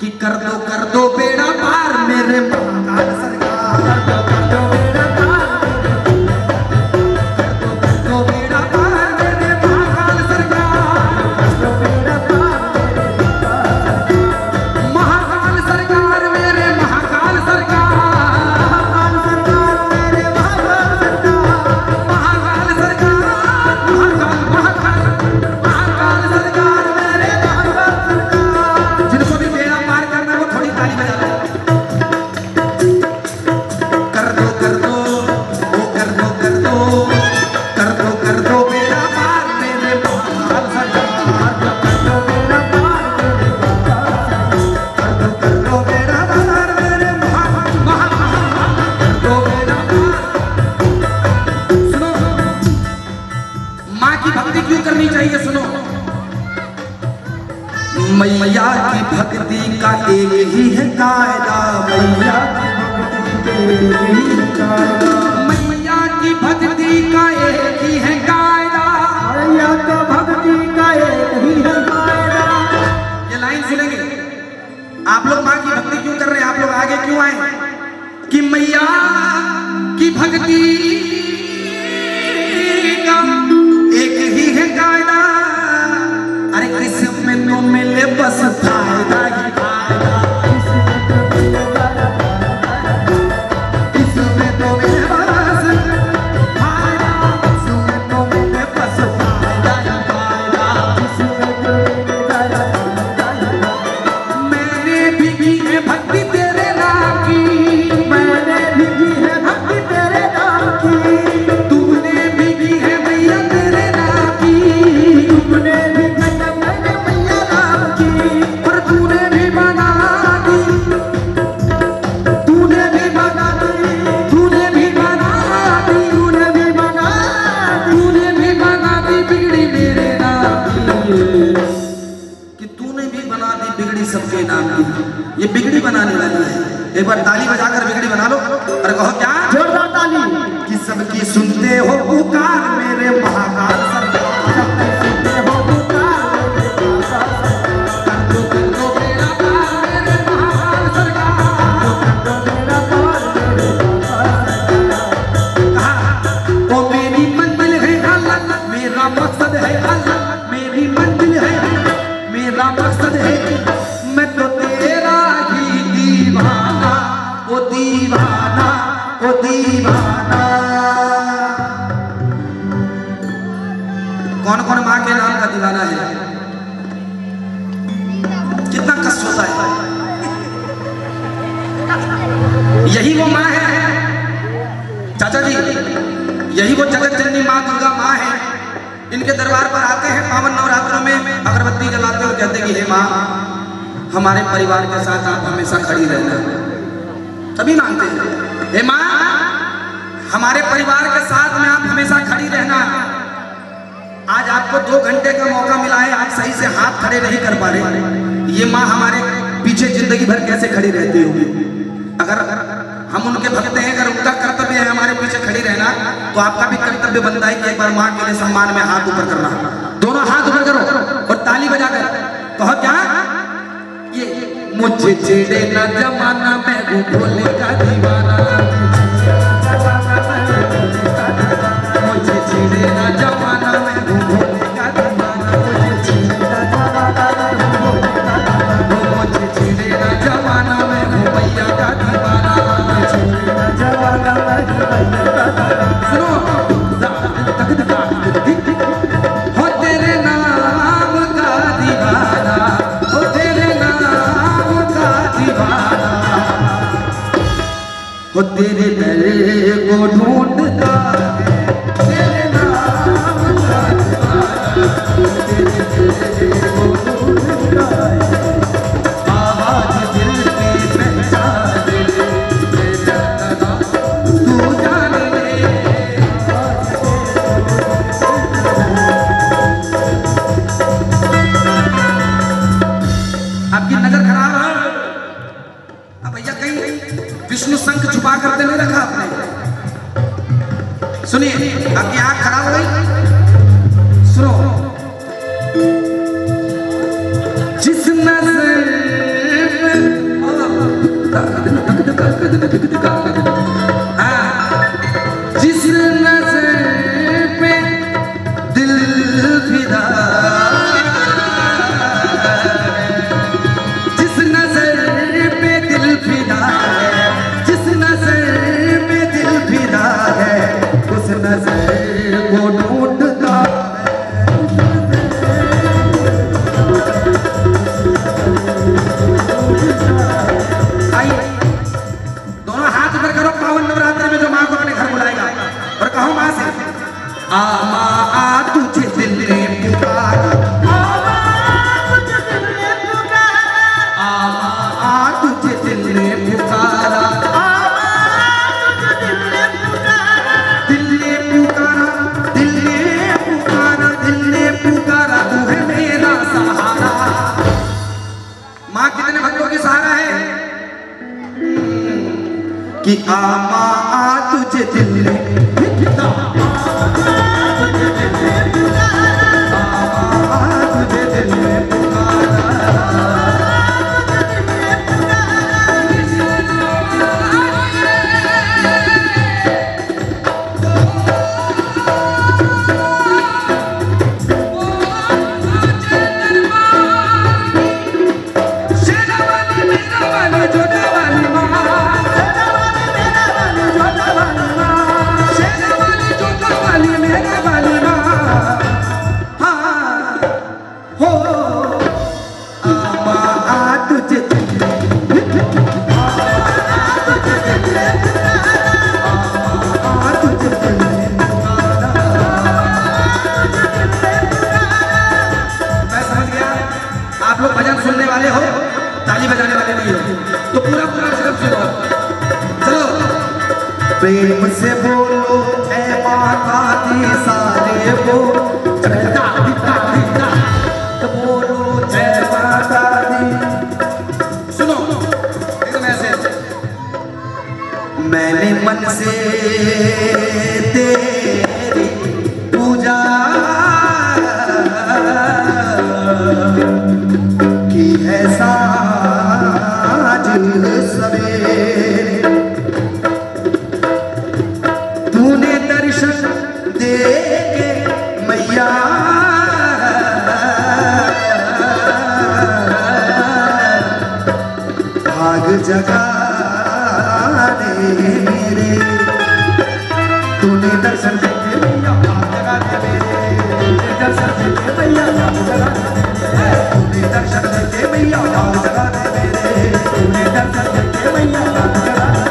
कर दो बेड़ा पार मेरे महाकाल सरकार, कर दो बेड़ा पार, कर दो बेड़ा पार मेरे महाकाल सरकार, कर दो बेड़ा पार महाकाल सरकार मेरे महाकाल सरकार, मेरे महाकाल सरकार, महाकाल सरकार, महाकाल सरकार मेरे महाकाल सरकार। जिनको भी बेड़ा पार करना वो थोड़ी ताली बजा लो। कर दो वो कर दो बेड़ा पार मेरे महाकाल सरकार, कर दो बेड़ा पार मेरे महाकाल सरकार, कर दो बेड़ा पार मेरे महाकाल, कर दो बेड़ा पार। सुनो, माँ की भक्ति क्यों करनी चाहिए? सुनो, मैया की भक्ति का एक ही है कायदा, मैया मैया की भक्ति का एक ही है कायदा, मैया का भक्ति का एक ही है कायदा। ये लाइन सुनेंगे आप लोग? माँ की भक्ति क्यों कर रहे हैं? आप लोग आगे क्यों आए? कि मैया की भक्ति का एक ही है कायदा। अरे किस्म में तो मिले बस फायदा ही फायदा, की है भक्ति तेरे नाम की, मैंने भी की है भक्ति तेरे नाम की, तुमने भी की है मैया तेरे नाम की, तुमने भी की है मैंने मैया नाम की, और तूने भी बना दी, तूने भी बना दी, तूने भी बना दी, तूने भी बना दी, तूने भी बना दी बिगड़ी मेरे नाम की, कि तूने भी बना दी बिगड़ी सबके नाम की। ये बिगड़ी बनाने वाली है। एक बार ताली बजाकर बिगड़ी बना लो और कहो क्या, जोरदार ताली। कि सबकी सुनते हो पुकार मेरे महाकाल सरकार, सुनते हो पुकार मेरे महाकाल सरकार, कर दो मेरा पार मेरे महाकाल सरकार। तो मेरा पार मेरे महाकाल सरकार। कहा ओ मेरी मंजिल है अल्लाह, मेरा मकसद है अल्लाह, मेरी मंजिल है मेरा मकसद है, मैं तो तेरा ही दीवाना, ओ दीवाना, ओ दीवाना। कौन कौन माँ के नाम का दीवाना है? कितना कष्ट होता है। यही वो माँ है चाचा जी, यही वो जगत जननी माँ दुर्गा माँ है। इनके दरबार पर आते हैं पावन नवरात्रों में, अगरबत्ती जलाते और कहते कि हे माँ, हमारे परिवार के साथ आप हमेशा खड़ी रहना। तभी मांगते हैं, हे माँ, हमारे परिवार के साथ में आप हमेशा खड़ी रहना। आज आपको 2 घंटे का मौका मिला है, आप सही से हाथ खड़े नहीं कर पा रहे। ये माँ हमारे पीछे जिंदगी भर कैसे खड़ी रहती होगी? अगर हम उनके भक्त हैं, अगर उनका कर्तव्य है हमारे पीछे खड़ी रहना, तो आपका भी कर्तव्य बनता है कि एक बार माँ के लिए सम्मान में हाथ ऊपर करना। दोनों हाथ ऊपर करो और ताली बजाकर कहो क्या, ये मुझे छेड़े ना जमाना, मैं हूँ भोले का दीवाना, मुझे छेड़े ना जमाना, मैं हूँ भोले का दीवाना, मुझे छेड़े ना जमाना, मैं हूँ मैया का दीवाना। सुनो, हो तेरे नाम का दीवाना, हो तेरे नाम का दीवाना, हो तेरे दर को ढूंढता है, तेरे नाम का दीवाना, तेरे दर को ढूंढता है। आवाज दिल की पहचान ले, मैं जानता तू जान ले। आपकी नजर खराब है, अब भैया कहीं विष्णु शंख छुपा करते नहीं रखा आपने। सुनिए, आपकी आंख खराब हो गई, सुनो। जिस नजर जिस नजर पे दिल फिदा, जिस नजर पे दिल फिदा है, जिस नजर पे दिल फिदा है, उस नजर को ढूंढता है। आइए दोनों हाथ ऊपर करो, पावन नवरात्र में जो माँ को अपने घर बुलाएगा, और कहो माँ से, आ माँ आ तुझे दिल ने पुकारा, आ माँ आ तुझे दिल ने पुकारा, दिल ने पुकारा, दिल ने पुकारा, दिल ने पुकारा, तू है मेरा सहारा। माँ कितने भक्तों की सहारा है कि आ माँ आ तुझे दिल ने पुकारा, आ तुझे दिल ने पुकारा। जाने वाले नहीं हो, तो पूरा पूरा भजन सुनो। चलो। प्रेम से बोलो ऐ माता दी सारे बोलो, तो बोलो जय माता दी। सुनो एकदम ऐसे, मैंने मन से तेरी पूजा की है साज सवेरे, तूने दर्शन दे के मैया भाग जगा दे मेरे, तूने दर्शन दे के मैया भाग जगा दे मेरे, तूने दर्शन दे के मैया भाग जगा दे मेरे, तूने दर्शन दे के मैया भाग जगा दे मेरे, तूने दर्शन दे के मैया भाग जगा दे।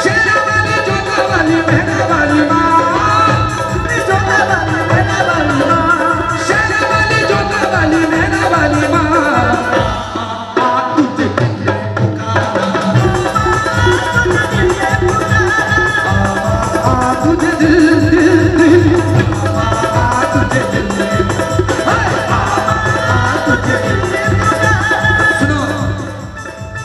शेरा वाली जोता वाली बहना वाली माँ, जोता वाली बहना वाली माँ, शेरा वाली जोता वाली बहना वाली माँ,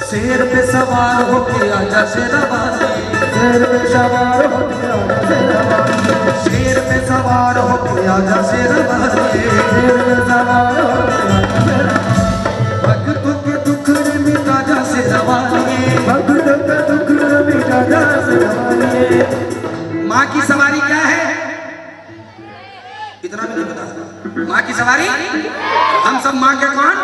शेर पे सवार होके आजा शेरा वाली, शेर पे सवार होके आजा शेरा वाली, शेर पे सवार होके आजा शेरा वाली, शेर पे सवार होके आजा शेरा वाली, भक्तों के दुख मिटा जा शेरा वाली, भक्तों के दुख मिटा जा शेरा वाली। माँ की सवारी क्या है इतना भी नहीं पता। माँ की सवारी हम सब माँ के कौन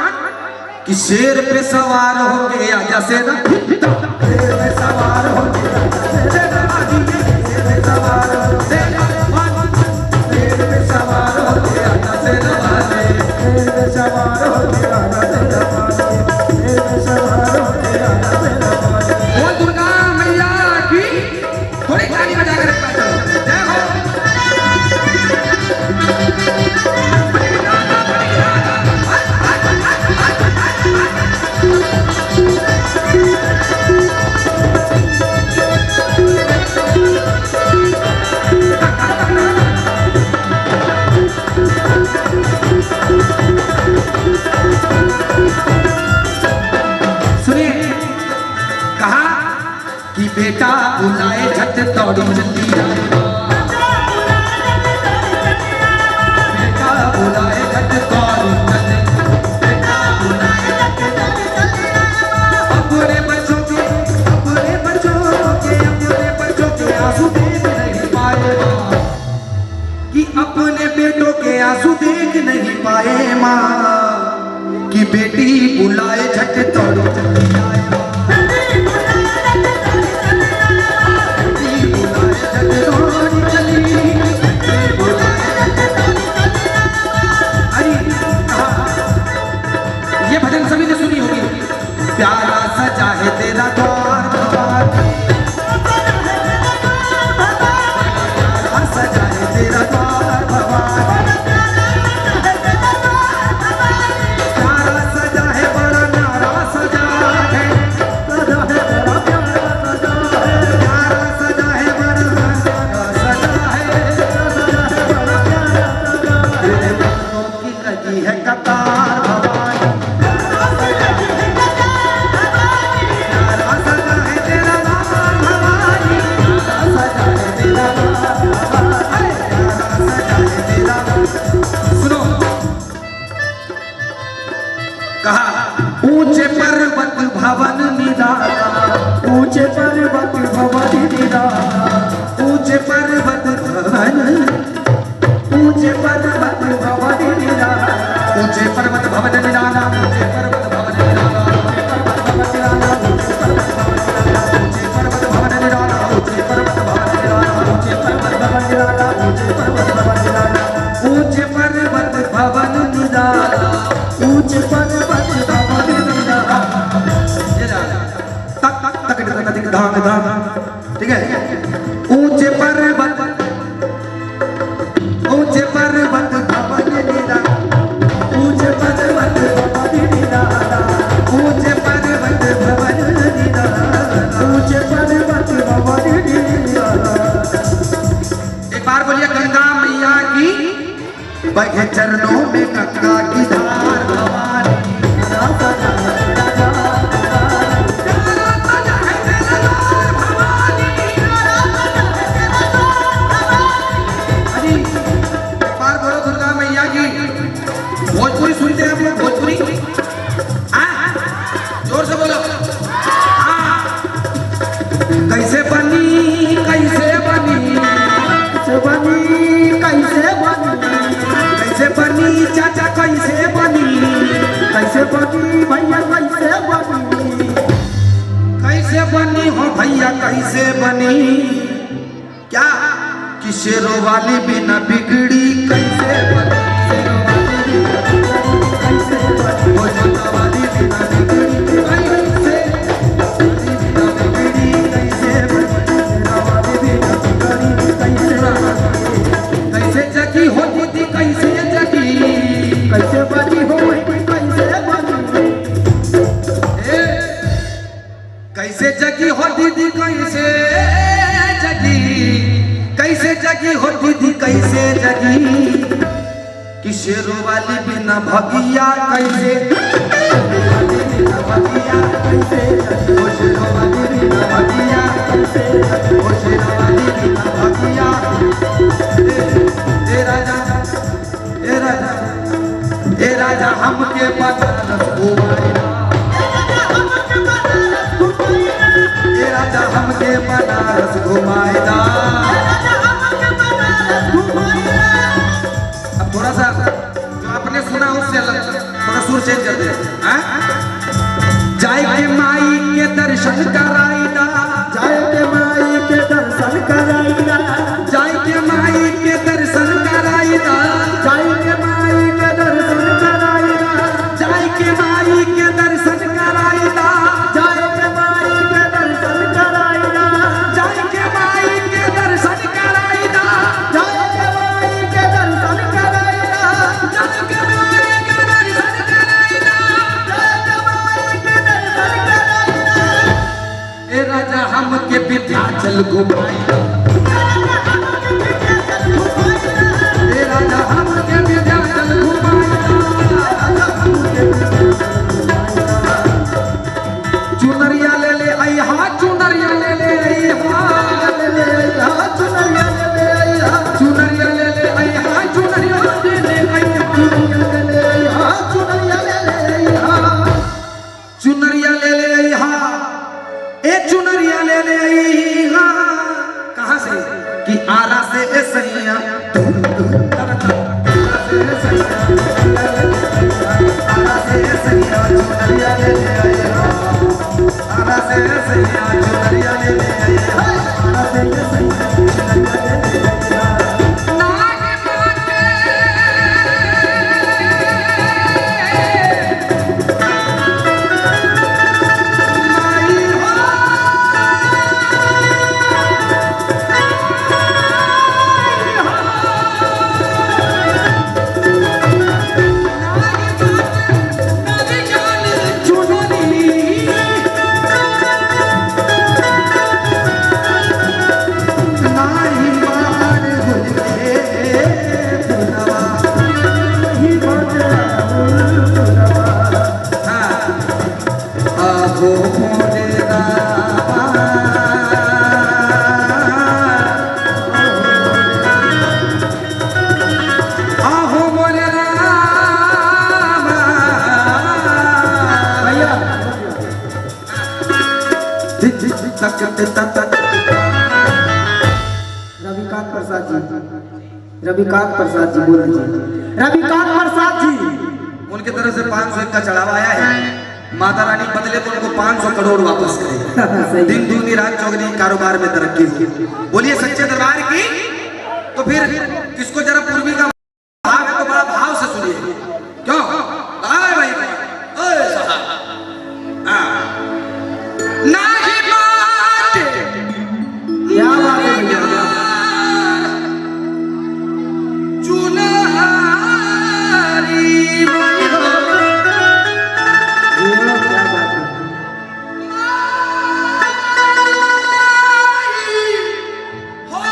कि शेर पे सवार होके आजा शेरा, शेर पे सवार होके आजा शेरा वाली, शेर पे सवार होके आजा शेर पे सवार होके आजा शेरा वाली, शेर पे सवार होके आजा शेरा वाली, शेर पे सवार होके आजा शेरा वाली। बोल दुर्गा मैया की, थोड़ी ताली बजा कर रखा चलो, जय हो। सुनिए, कहा कि बेटा बुलाए झट दौड़ी चली आए, बेटा बुलाए झट दौड़ी चले, बेटा बुलाए झट दौड़ी चले, अपने बच्चों के अपने बच्चों के अपने बच्चों के आंसू देख नहीं पाए माँ, कि अपने बेटों के आंसू देख नहीं पाए माँ, कि बेटी बुलाए झट दौड़ी चली आए माँ, बेटी बुलाए झट दौड़ी चली, बेटी बुलाए झट दौड़ी चली। अरे ये भजन सभी ने सुनी होगी। प्यारा सजा है तेरा द्वार भगवान, प्यारा सजा है तेरा द्वार भगवान, प्यारा सजा है बड़ा न्यारा सजा है, सजा है बड़ा प्यारा सजा है, प्यारा सजा है बड़ा न्यारा सजा है, सजा है बड़ा प्यारा सजा है, तेरे बंदों की लगी है कतार भगवान, प्यारा सजा है तेरा द्वार भवानी, प्यारा सजा है तेरा द्वार भवानी, प्यारा सजा है तेरा। सुनो, कहा ऊंचे पर्वत भवन निराला, ऊंचे पर्वत भवन निराला, ऊंचे पर्वत भवन, ऊंचे पर्वत भवन निराला, ऊंचे पर्वत भवन निराला, ऊंचे पर्वत भवन निराला, ऊंचे पर्वत भवन निराला, ऊंचे पर्वत भवन निराला, ऊंचे पर्वत भवन निराला, ऊंचे पर्वत भवन निराला, ऊंचे पर्वत भवन निराला, ऊंचे पर्वत भवन निराला। तक तक तक तक धाम धाम, ठीक है। ऊंचे पर्वत भवन निराला, ऊंचे पर्वत शेरों वाली भी न बिगड़ी कैसे बनी, शेरों वाली भी न बिगड़ी कैसे बनी, वो जोता वाली भी न बिगड़ी कैसे, वाली भी न बिगड़ी कैसे बनी, शेरों वाली भी न बिगड़ी कैसे बनी, कैसे जगी होती थी कैसे जगी, कैसे बनी होती कैसे बनी, कैसे जगी होती थी कैसे जगी, कैसे जगी होती थी कैसे जगी, कि शेरों वाली भी न भगिया कैसे, वाली भी न भगिया कैसे, वो शेरों वाली भी न भगिया कैसे, वो शेरों वाली भी न भगिया, ए राजा, ए राजा, ए राजा हमके बनारस घुमाएगा, ए राजा हमके बनारस घुमाएगा। अब थोड़ा सा जो आपने सुना उससे अलग थोड़ा सुर चेंज कर दे। जाए के माई के दर्शन कराईदा, जाए के माई के दर्शन कराईदा, जाए के माई के दर्शन कराईदा, जाए के माई के दर्शन कराईदा, जाए के माई के दर्शन कराईदा, जाए के माई के दर्शन कराईदा, जाए के माई के दर्शन कराईदा, जाए के माई के दर्शन कराईदा, जाए के माई के दर्शन कराईदा, जाए के माई के दर्शन कराईदा। ए राजा हमके विंध्याचल घुमाईदा, ए राजा हमके विंध्याचल घुमाईदा, चुनरिया ले ले अइहा, चुनरिया ले ले अइहा, चुनरिया ले आइया, चुनरिया ले ले अइहा, चुनरिया ले ले अइहा, चुनरिया ले आइया, चुनरिया ले ले अइहा, ए चुनरिया ले ले अइहा, कहाँ से कि आरा से ए सैया, आरा से ए सैया चुनरिया ले ले अइहा, आरा से ए सैया चुनरिया ले ले अइहा, आरा से ए सैया चुनरिया ले ले अइहा। नागे माटे माई हो, नागे जान चुनरी, नाई बाहर गुजरे पुनवा, ही बजरा आहो मोरे रामा, आहो मोरे रामा, भैया तक तक रविकांत प्रसाद जी, रविकांत प्रसाद जी बोल दीजिए, रविकांत प्रसाद जी। उनकी तरफ से 501 का चढ़ावा आया है, माता रानी बदले तो उनको 500 करोड़ वापस करेगा, सही। दिन दूनी रात चौगनी कारोबार में तरक्की होगी। बोलिए सच्चे दरबार की। तो फिर किसको जरा पूर्वी का भाव है तो बड़ा भाव से सुनिए, क्यों आए भाई ओए साहब, हाँ। नाही बाटे क्या बात है भैया, चुनारी माई हो, ये क्या बात है। माई हो,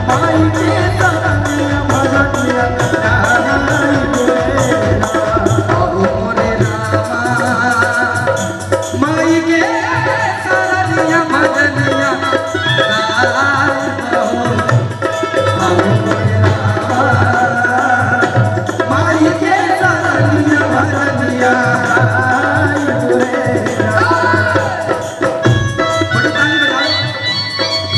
माई के सरनिया भजनिया गाई अहो मोरे रामा माई के सरनिया भजनिया गाई बहो अहो मोरे रामा माई के सरनिया भजनिया गाई बड़ी ताली बजाओ।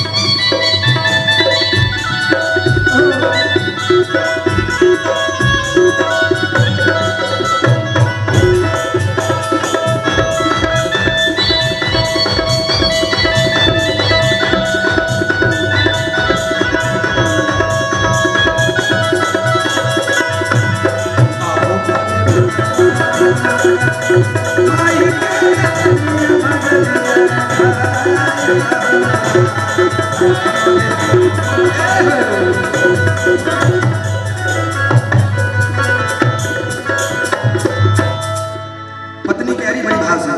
पत्नी कह रही बड़ी भाषा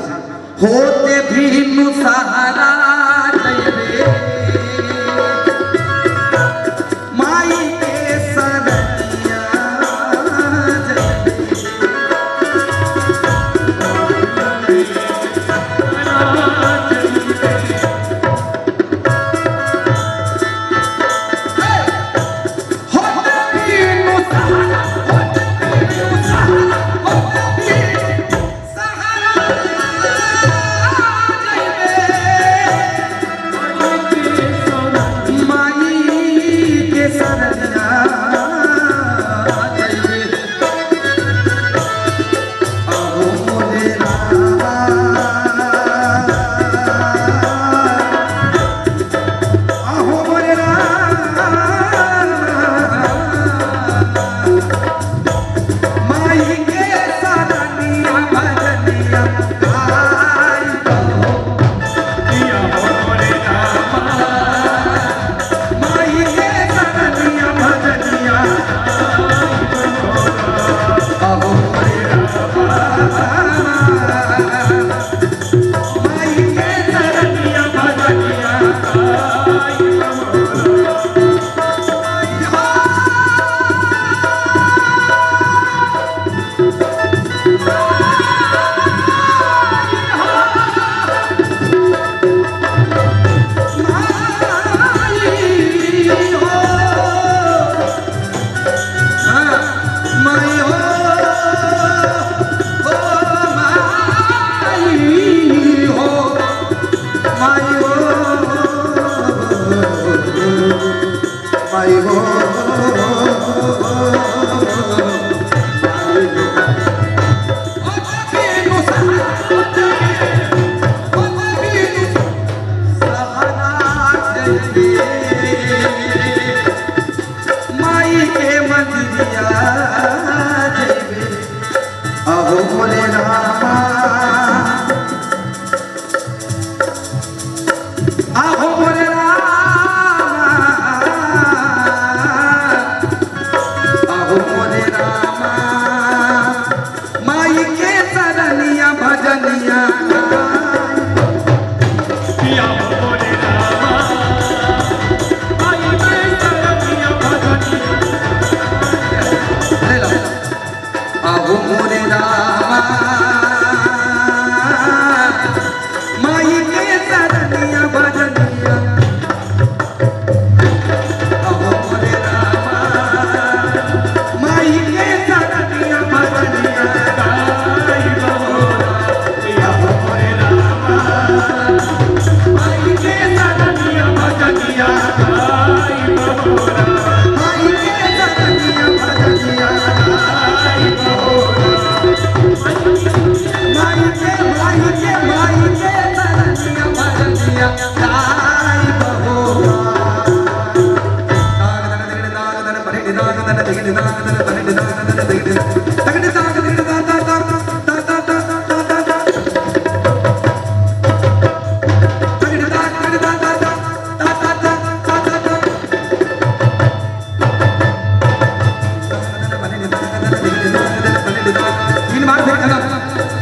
होते भी सहारा जइबे माई के सरनिया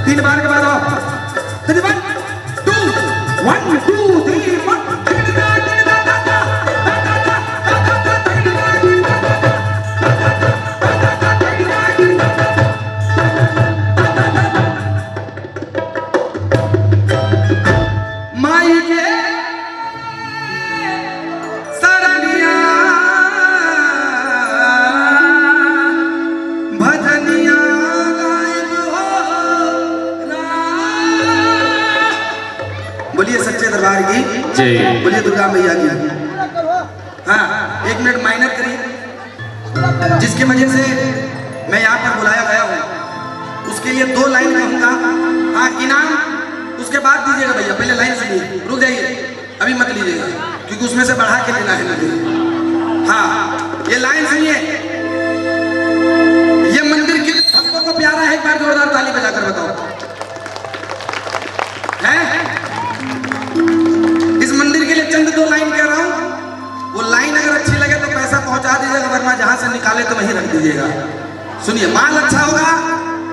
तीन बार के बाद आओ 1 2 3 1 जय बोलिए दुर्गा मैया की। हाँ 1 मिनट माइनर करिए। जिसकी वजह से मैं यहाँ पर बुलाया गया हूँ उसके लिए 2 लाइन कहूँगा। हाँ इनाम उसके बाद दीजिएगा भैया, पहले लाइन सुनिए, रुक जाइए अभी मत लीजिएगा क्योंकि उसमें से बढ़ा के लेना है मुझे। हाँ ये लाइन सुनिए, ये मंदिर किन भक्तों को प्यारा है, एक बार जोरदार ताली बजाकर बताओ है? इस मंदिर के लिए चंद 2 लाइन कह रहा हूं, वो लाइन अगर अच्छी लगे तो पैसा पहुंचा दीजिएगा, वरना जहां से निकाले तो वहीं रख दीजिएगा। सुनिए माल अच्छा होगा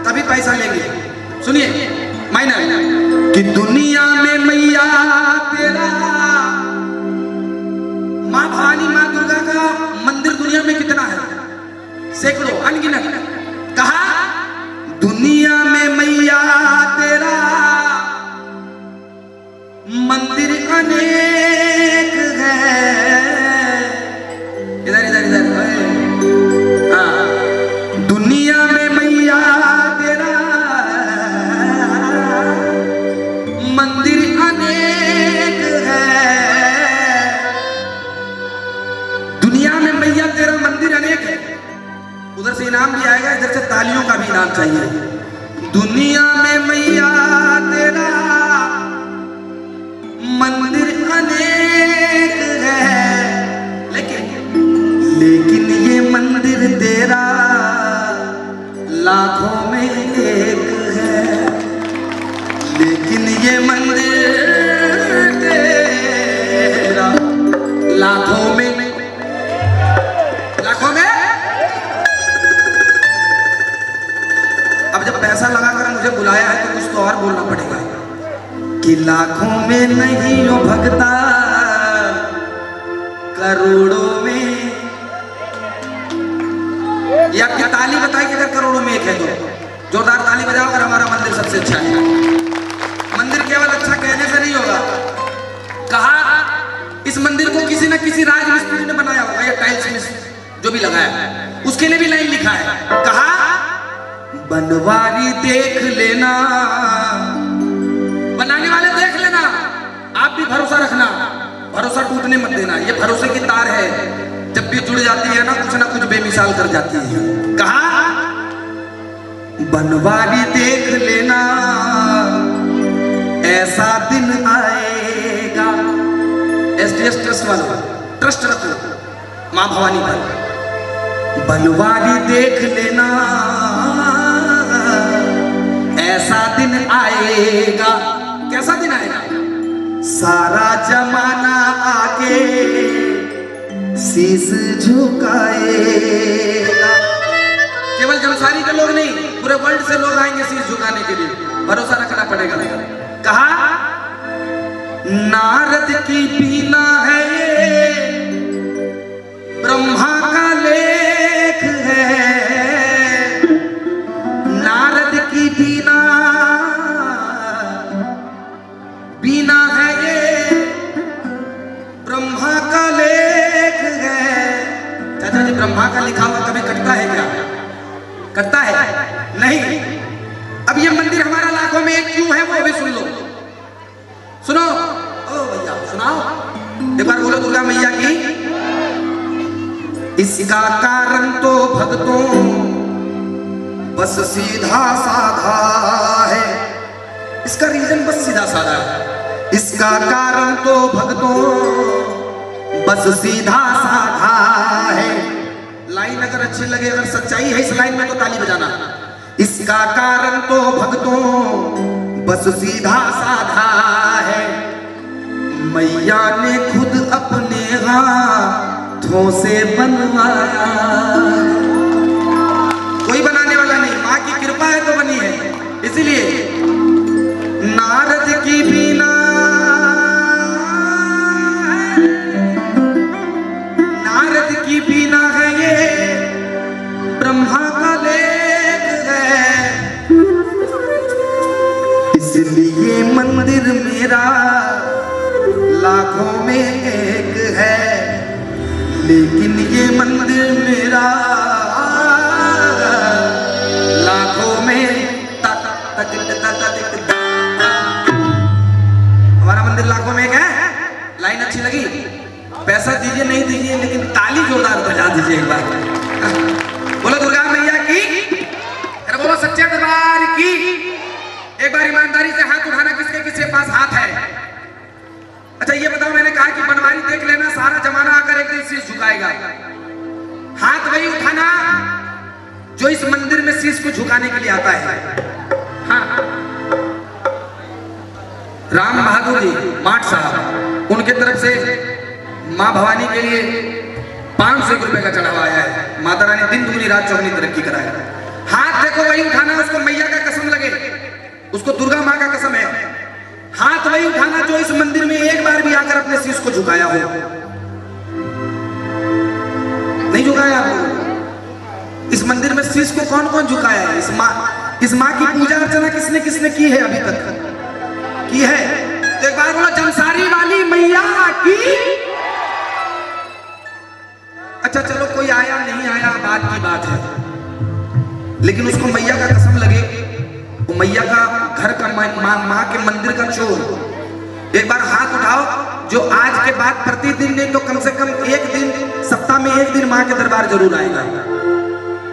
तभी पैसा लेंगे। सुनिए माइनर कि दुनिया में मैया तेरा, माँ भवानी माँ दुर्गा का मंदिर दुनिया में कितना है? सैकड़ों अनगिनत। कहा दुनिया में मैया तेरा मंदिर अनेक है। इधर इधर इधर हाँ दुनिया में मैया तेरा मंदिर अनेक है। दुनिया में मैया तेरा मंदिर अनेक है। उधर से इनाम भी आएगा, इधर से तालियों का भी इनाम चाहिए। दुनिया में मैया तेरा मंदिर अनेक है, लेकिन ये मंदिर तेरा लाखों में एक है। लेकिन ये मंदिर तेरा लाखों में अब जब पैसा लगाकर मुझे बुलाया है तो कुछ तो और बोलना पड़ेगा कि लाखों में नहीं हो भगता, करोड़ों में। ये आपकी ताली बताए कि अगर करोड़ों में एक है तो जोरदार ताली बजाओ अगर हमारा मंदिर सबसे अच्छा है। मंदिर केवल अच्छा कहने से नहीं होगा, कहा इस मंदिर को किसी न किसी राजमिस्त्री ने बनाया होगा, या टाइल्स में जो भी लगाया उसके लिए भी लाइन लिखा है। कहा बनवारी देख लेना, बनाने वाले देख लेना, आप भी भरोसा रखना, भरोसा टूटने मत देना। ये भरोसे की तार है, जब भी जुड़ जाती है ना कुछ बेमिसाल कर जाती है। कहा बनवारी देख लेना, ऐसा दिन आएगा। STS ट्रस्ट वाला ट्रस्ट रखो माँ भवानी पर। बनवारी देख लेना, ऐसा दिन आएगा। कैसा दिन आएगा? सारा जमाना आके शीश झुकाएगा। केवल जमसारी के लोग नहीं, पूरे वर्ल्ड से लोग आएंगे शीश झुकाने के लिए, भरोसा रखना पड़ेगा। कहा नारद की बीना है ये, ब्रह्मा का लेख है। नारद की बीना बीना है ये, ब्रह्मा का लेख है। चाचा जी ब्रह्मा का लिखा हुआ कभी कटता है क्या? कटता है नहीं। अब ये मंदिर हमारा लाखों में एक क्यों है वो भी सुन लो, सुनो। ओ भैया सुनाओ एक बार, बोलो दुर्गा मैया की। इसका कारण तो भक्तों बस सीधा साधा है। इसका रीजन बस सीधा साधा है। इसका कारण तो भक्तों बस सीधा साधा है। लाइन अगर अच्छी लगे, अगर सच्चाई है इस लाइन में तो ताली बजाना। इसका कारण तो भक्तों बस सीधा साधा है। मैया ने खुद अपने हाथों से बनवाया, कोई बनाने वाला नहीं, माँ की कृपा है तो बनी है। इसलिए नारद की बीना, नारद की बीना है ये, ब्रह्मा का लेख है। इसलिए मंदिर मेरा लाखों में एक है, लेकिन ये मंदिर मेरा लाखों में तक तक पैसा दीजिए नहीं दीजिए, लेकिन ताली जोरदार बजा दीजिए एक बार। बोलो दुर्गा मैया की, अरे बोलो सच्चे दरबार की। एक बार ईमानदारी से हाथ उठाना, किसके किसके पास हाथ है। अच्छा ये बताओ, मैंने कहा कि बनवारी देख लेना, सारा जमाना आकर एक दिन शीश झुकाएगा। हाथ वही उठाना जो इस मंदिर में शीश को झुकाने के लिए आता है। हाँ, राम बहादुर जी माठ साहब, उनके तरफ से मां भवानी के लिए 500 रुपए का चढ़ावा आया है। माता रानी दिन दुगनी रात चौगनी तरक्की कराए। हाथ देखो वही उठाना, उसको मैया का कसम लगे, उसको दुर्गा माँ का कसम है। हाथ वही उठाना जो इस मंदिर में एक बार भी आकर अपने शीश को झुकाया हो। नहीं झुकाया आपको? इस मंदिर में शीश को कौन कौन झुकाया है? इस माँ की पूजा अर्चना किसने किसने की है अभी तक की है? तो एक बार बोलो जमसारी वाली मैया की। अच्छा चलो, कोई आया नहीं आया बात की बात है, लेकिन उसको मैया का कसम लगे, वो मैया का घर का माँ के मंदिर का चोर। एक बार हाथ उठाओ जो आज के बाद प्रतिदिन नहीं तो कम से कम एक दिन, सप्ताह में एक दिन माँ के दरबार जरूर आएगा।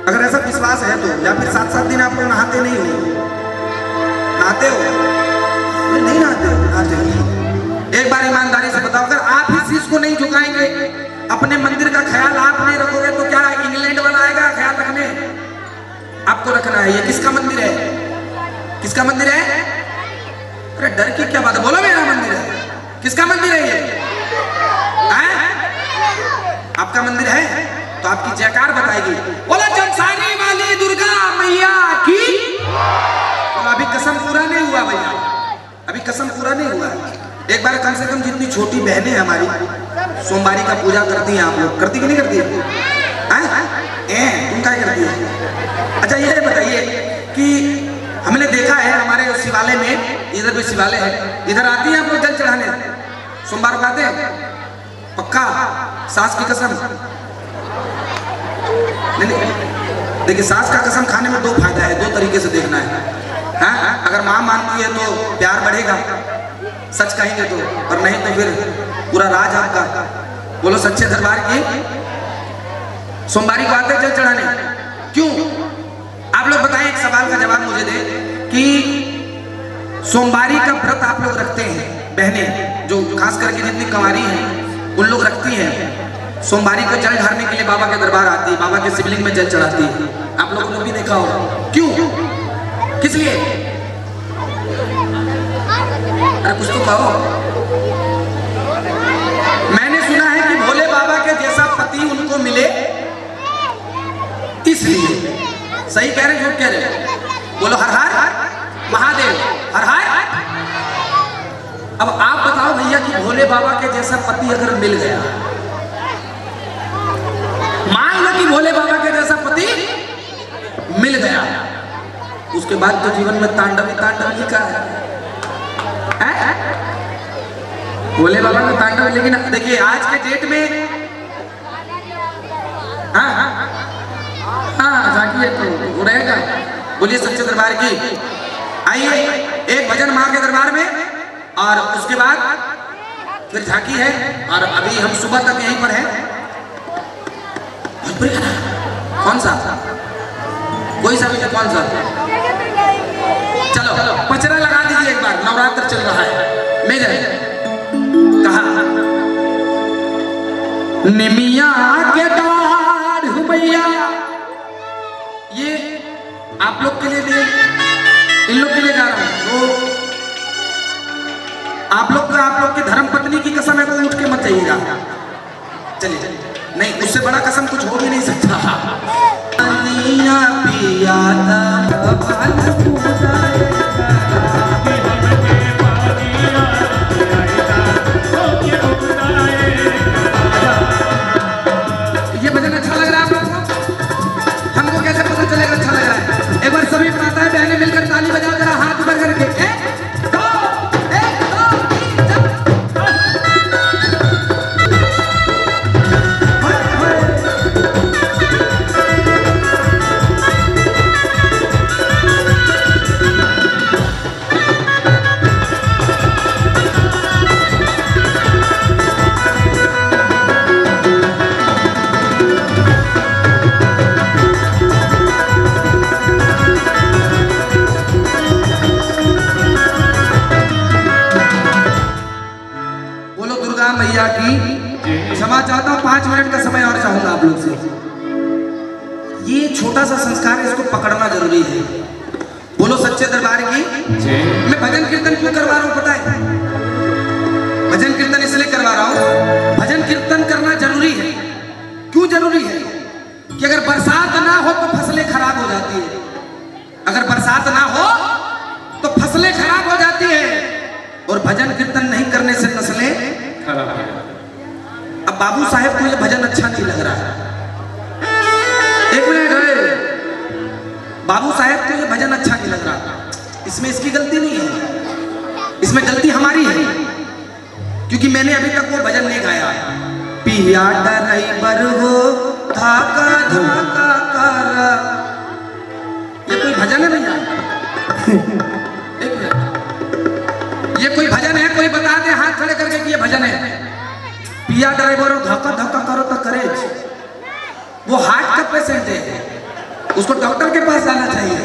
अगर ऐसा विश्वास है तो, या फिर 7-7 दिन आप लोग नहाते नहीं हो? नहाते हो? नहीं नहाते हो? नहाते हो। एक बार ईमानदारी से बताओ, अगर आप इस चीज को नहीं झुकाएंगे, अपने मंदिर का ख्याल आप नहीं रखोगे, तो क्या इंग्लैंड वाला आएगा ख्याल रखने? आपको रखना है। ये किसका मंदिर है? किसका मंदिर है? अरे डर की क्या बात है, बोलो मेरा मंदिर है। किसका मंदिर है ये? आपका मंदिर है तो आपकी जयकार बताएगी। बोलो जमसानी वाली दुर्गा मैया की। तो अभी कसम पूरा नहीं हुआ भैया, अभी कसम पूरा नहीं हुआ। एक बार कम से कम जितनी छोटी बहनें हमारी सोमवारी का पूजा करती हैं, आप लोग करती कि नहीं करती? तुम क्या करती है? अच्छा ये बताइए कि हमने देखा है हमारे शिवालय में, इधर भी शिवालय है, इधर आती हैं आप लोग जल चढ़ाने, सोमवार को आते हैं? पक्का? सास की कसम? नहीं, देखिए सास का कसम खाने में 2 फायदा है, 2 तरीके से देखना है। हाँ, अगर माँ मानती है तो प्यार बढ़ेगा, सच कहेंगे तो, और नहीं तो फिर पूरा राज आपका। बोलो सच्चे दरबार की। सोमवारी को आते जल चढ़ाने, क्यों? आप लोग बताएं, एक सवाल का जवाब मुझे दे कि सोमवारी का व्रत आप लोग रखते हैं, बहनें जो खास करके जितनी कंवारी हैं उन लोग रखती हैं, सोमवारी को जल ढारने के लिए बाबा के दरबार आती है, बाबा के शिवलिंग में जल चढ़ाती है। आप लोगों ने भी देखा होगा। क्यों? किस लिए? अरे कुछ तो कहो। मैंने सुना है कि भोले बाबा के जैसा पति उनको मिले, इसलिए। सही कह रहे झूठ कह रहे? बोलो हर हर महादेव, हर हर। अब आप बताओ भैया कि भोले बाबा के जैसा पति अगर मिल गया, मान लो कि भोले बाबा के जैसा पति मिल गया, उसके बाद तो जीवन में तांडव ही तांडव लिखा है। भोले बाबा का तांडव। लेकिन देखिए आज के डेट में, झांकी तो रहेगा। बोलिए सच्चे दरबार की। आइए एक भजन माँ के दरबार में, और उसके बाद फिर झांकी है, और अभी हम सुबह तक यहीं पर हैं। कौन सा? कोई सा भी है? कौन सा? चलो पचरा लगा दीजिए एक बार, नवरात्र चल रहा है। मेरे कहा निमिया के डाढ़ मैया, ये आप लोग के लिए भी, इन लोग के लिए गा रहा हूं। तो आप लोग की धर्म पत्नी की कसम है, तो उठ के मत जाइएगा। चलिए, नहीं उससे बड़ा कसम कुछ हो भी नहीं सकता। ये भजन अच्छा लग रहा है आप लोगों को? हमको कैसे पता चलेगा अच्छा लग रहा है? एक बार सभी माताएं बहनें मिलकर ताली बजाओ जरा, हाथ ऊपर करके। क्षमा चाहता हूँ, 5 मिनट का समय और चाहूंगा आप लोग से। ये छोटा सा संस्कार है, इसको पकड़ना जरूरी है। बोलो सच्चे दरबार की। मैं भजन कीर्तन क्यों करवा रहा हूँ पता है? भजन कीर्तन इसलिए करवा रहा हूँ, भजन कीर्तन करना जरूरी है। क्यों जरूरी है? कि अगर बरसात ना हो तो फसलें खराब हो जाती है। अगर बरसात ना हो तो फसलें खराब हो जाती है, और भजन कीर्तन नहीं करने से फसलें खराब। अब बाबू साहेब को ये भजन अच्छा नहीं लग रहा है। एक मिनट, बाबू साहेब को ये भजन अच्छा नहीं लग रहा, इसमें इसकी गलती नहीं है, इसमें गलती हमारी है, क्योंकि मैंने अभी तक वो भजन नहीं गाया। पिया ड्राइवर हो धाका धाका कर, ये कोई भजन है भैया? एक मिनट, ये कोई भजन है? कोई बता दे हाथ खड़े करके कि ये भजन है। पिया ड्राइवर हो धक्का धक्का करो तो करे, वो हार्ट का पेशेंट है, उसको डॉक्टर के पास जाना चाहिए।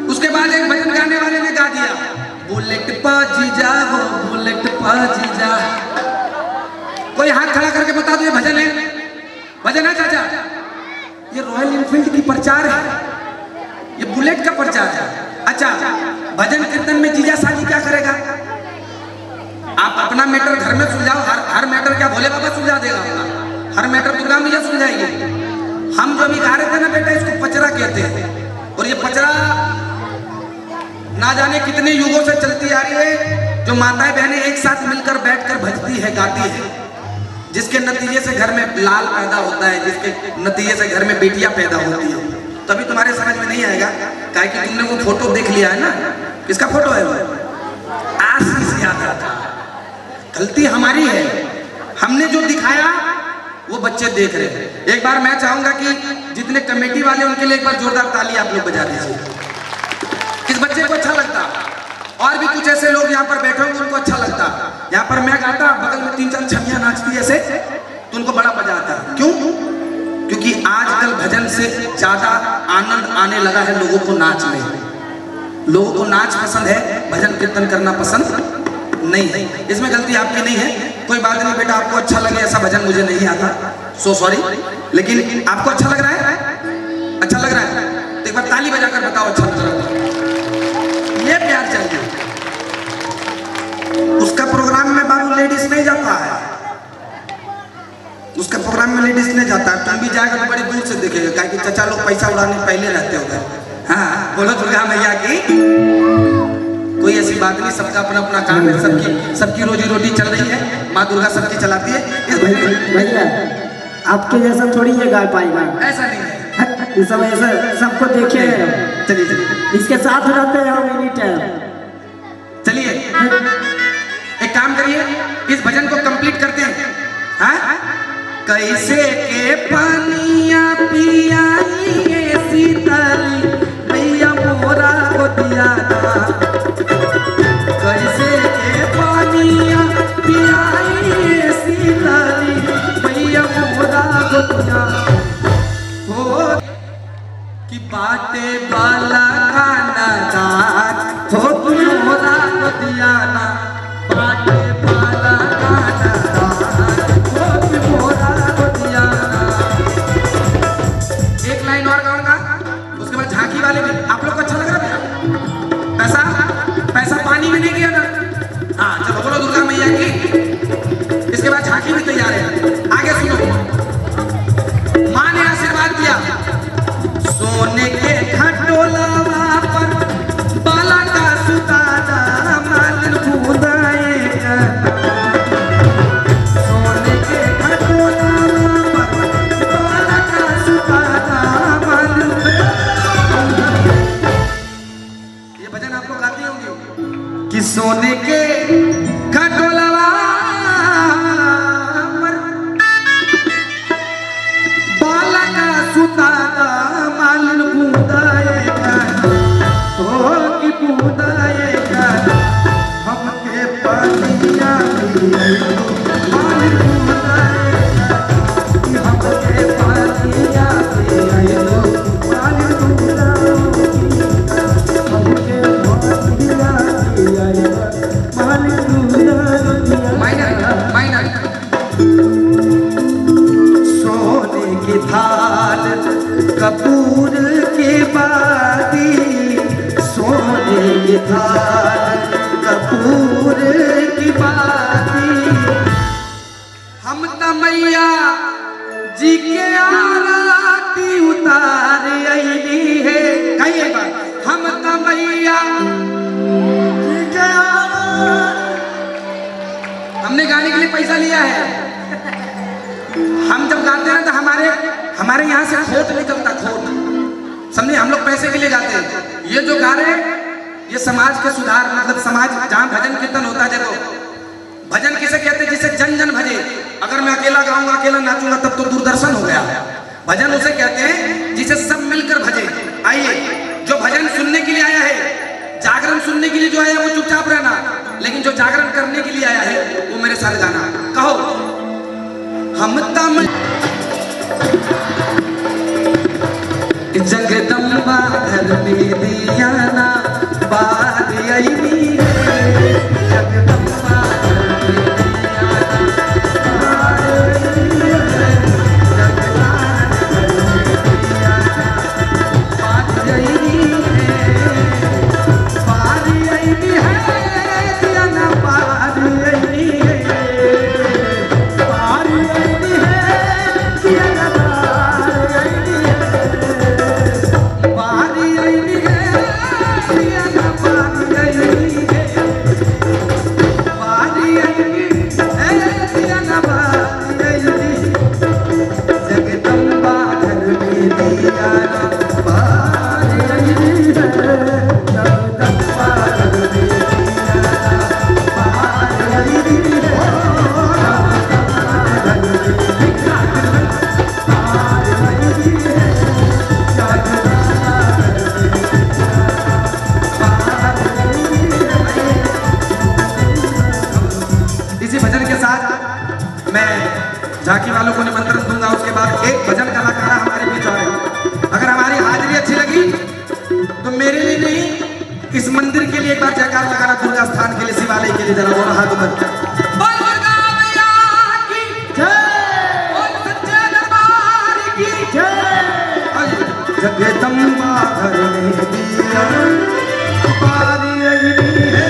उसके बाद एक भजन गाने वाले ने गा दिया, बुलेट पा जीजा हो बुलेट पा जीजा। कोई हाथ खड़ा करके बता दो ये भजन है? भजन है चाचा? ये रॉयल इनफील्ड की प्रचार है, ये बुलेट का प्रचार है। अच्छा, भजन कीर्तन में जीजा साजी क्या करेगा? आप अपना मैटर घर में सुलझाओ। हर मैटर क्या भोले बाबा सुलझा देगा आपका? हर मैटर दुर्गा मैया सुलझाएगी। हम जो अभी गा रहे थे ना बेटा, इसको पचरा कहते हैं, और ये पचरा ना जाने कितने युगों से चलती आ रही है, जो माताएं बहनें एक साथ मिलकर बैठकर भजती है, गाती है, जिसके नतीजे से घर में लाल पैदा होता है, जिसके नतीजे से घर में बेटियां पैदा होती है। तभी तुम्हारे समझ में नहीं आएगा, काहे कि तुमने वो फोटो देख लिया है ना। किसका फोटो है वो? आशीष यादव का। गलती हमारी है, हमने जो दिखाया वो बच्चे देख रहे हैं। एक बार मैं चाहूंगा कि जितने कमेटी वाले उनके लिए एक बार जोरदार ताली आप लोग बजा दीजिए। किस बच्चे को अच्छा लगता? और भी कुछ ऐसे लोग यहाँ पर बैठे होंगे उनको अच्छा लगता। यहाँ पर मैं गाता, बगल में 3-4 छमियां नाचती ऐसे, तो उनको बड़ा मजा आता। क्यों? क्योंकि आजकल भजन से ज्यादा आनंद आने लगा है लोगों को नाच में। लोगों को नाच पसंद है, भजन कीर्तन करना पसंद नहीं है। इसमें गलती आपकी नहीं है। कोई बात नहीं बेटा, आपको अच्छा लगे ऐसा भजन मुझे नहीं आता, सो सॉरी, लेकिन आपको अच्छा लग रहा है? अच्छा लग रहा है तो एक बार ताली बजाकर बताओ अच्छा लग रहा है। ये प्यार चाहिए। उसका प्रोग्राम में बाबू लेडीज नहीं जाता है, उसका प्रोग्राम में लेडीज नहीं जाता है। तुम भी जाएगा तो बड़ी दूर से देखेगा, क्या कि चचा लोग पैसा उड़ाने पहले रहते होगा। हाँ बोलो दुर्गा मैया की। कोई ऐसी बात नहीं, सबका अपना अपना काम है, सबकी रोजी रोटी चल रही है, माँ दुर्गा सबकी चलाती है। इस भैया आपके जैसा थोड़ी ये गा पाएगा, ऐसा नहीं है, इस समय ऐसा सबको देखे हैं। चलिए चलिए, इसके साथ रहते हैं हम एनी टाइम। चलिए एक काम करिए, इस भजन को कंप्लीट करते हैं। हाँ? कैसे के पानिया पियाई सीताली भैया मोरा को दिया, कैसे के पानिया पियाई सीताली भैया मोरा को दिया, हो कि बाटे वाला खाना दान हो तुम मोरा को दिया ना, बाटे वाला खाना दान हो तुम मोरा को दिया ना। एक लाइन और गाऊंगा, उसके बाद झांकी वाले भी। आप लोग को अच्छा लग रहा है? पैसा पानी में नहीं गया ना? हाँ चलो बोलो दुर्गा मैया की। इसके बाद झांकी भी तैयार है, आगे सुनो। माँ ने आशीर्वाद दिया, सोने के खटोला पर बाला का सुताना मालिन बूंदा कपूर के बाती सोने की थाल, कपूर की बाती हम तमैया जी के आरती उतार अली है। कहिए बात, हम तमैया जी के हमने गाने के लिए पैसा लिया है। हम जब गाते हैं तो हमारे यहाँ से खोट निकलता, खोट समझे, हम लोग पैसे के लिए गाते हैं। ये जो गा रहे हैं ये समाज के सुधार, मतलब समाज जहाँ भजन कीर्तन होता है, देखो भजन किसे कहते हैं, जिसे जन जन भजे। अगर मैं अकेला गाऊंगा, अकेला नाचूंगा तब तो दूरदर्शन हो गया। भजन उसे कहते हैं जिसे सब मिलकर भजे। आइए, जो भजन सुनने के लिए आया है, जागरण सुनने के लिए जो आया है वो चुपचाप रहना, लेकिन जो जागरण करने के लिए आया है वो मेरे साथ गाना। कहो हम तम जगदम्बा घर में दिया ना बात यही है, जगदम्बा झांकी वालों को निमंत्रण दूंगा। उसके बाद एक भजन कलाकार हमारे बीच आ रहे हैं। अगर हमारी हाजिरी अच्छी लगी तो मेरे लिए नहीं, इस मंदिर के लिए एक बार जयकार लगाना, दुर्गा स्थान के लिए, शिवालय के लिए। जरा दोनों हाथ ऊपर। जगदम्बा घर में दिया बारी अली है,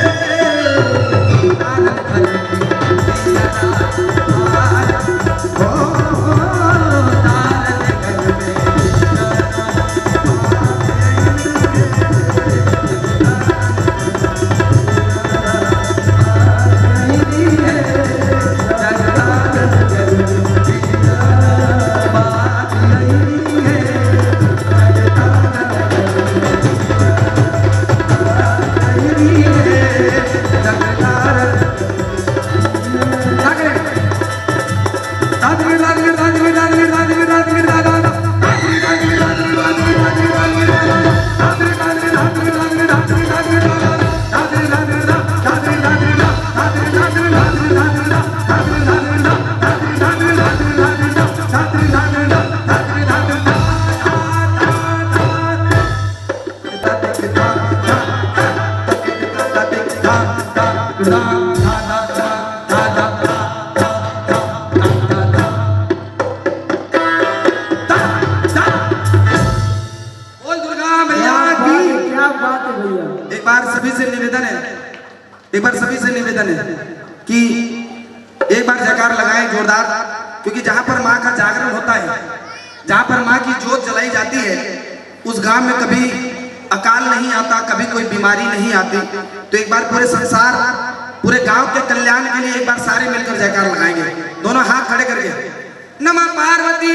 एक बार सभी से निवेदन है कि एक बार जयकार लगाएं जोरदार, क्योंकि जहां पर माँ का जागरण होता है, जहां पर माँ की जोत जलाई जाती है, उस गांव में कभी अकाल नहीं आता, कभी कोई बीमारी नहीं आती। तो एक बार पूरे संसार, पूरे गांव के कल्याण के लिए एक बार सारे मिलकर जयकार लगाएंगे। दोनों हाथ खड़े करके नमः पार्वती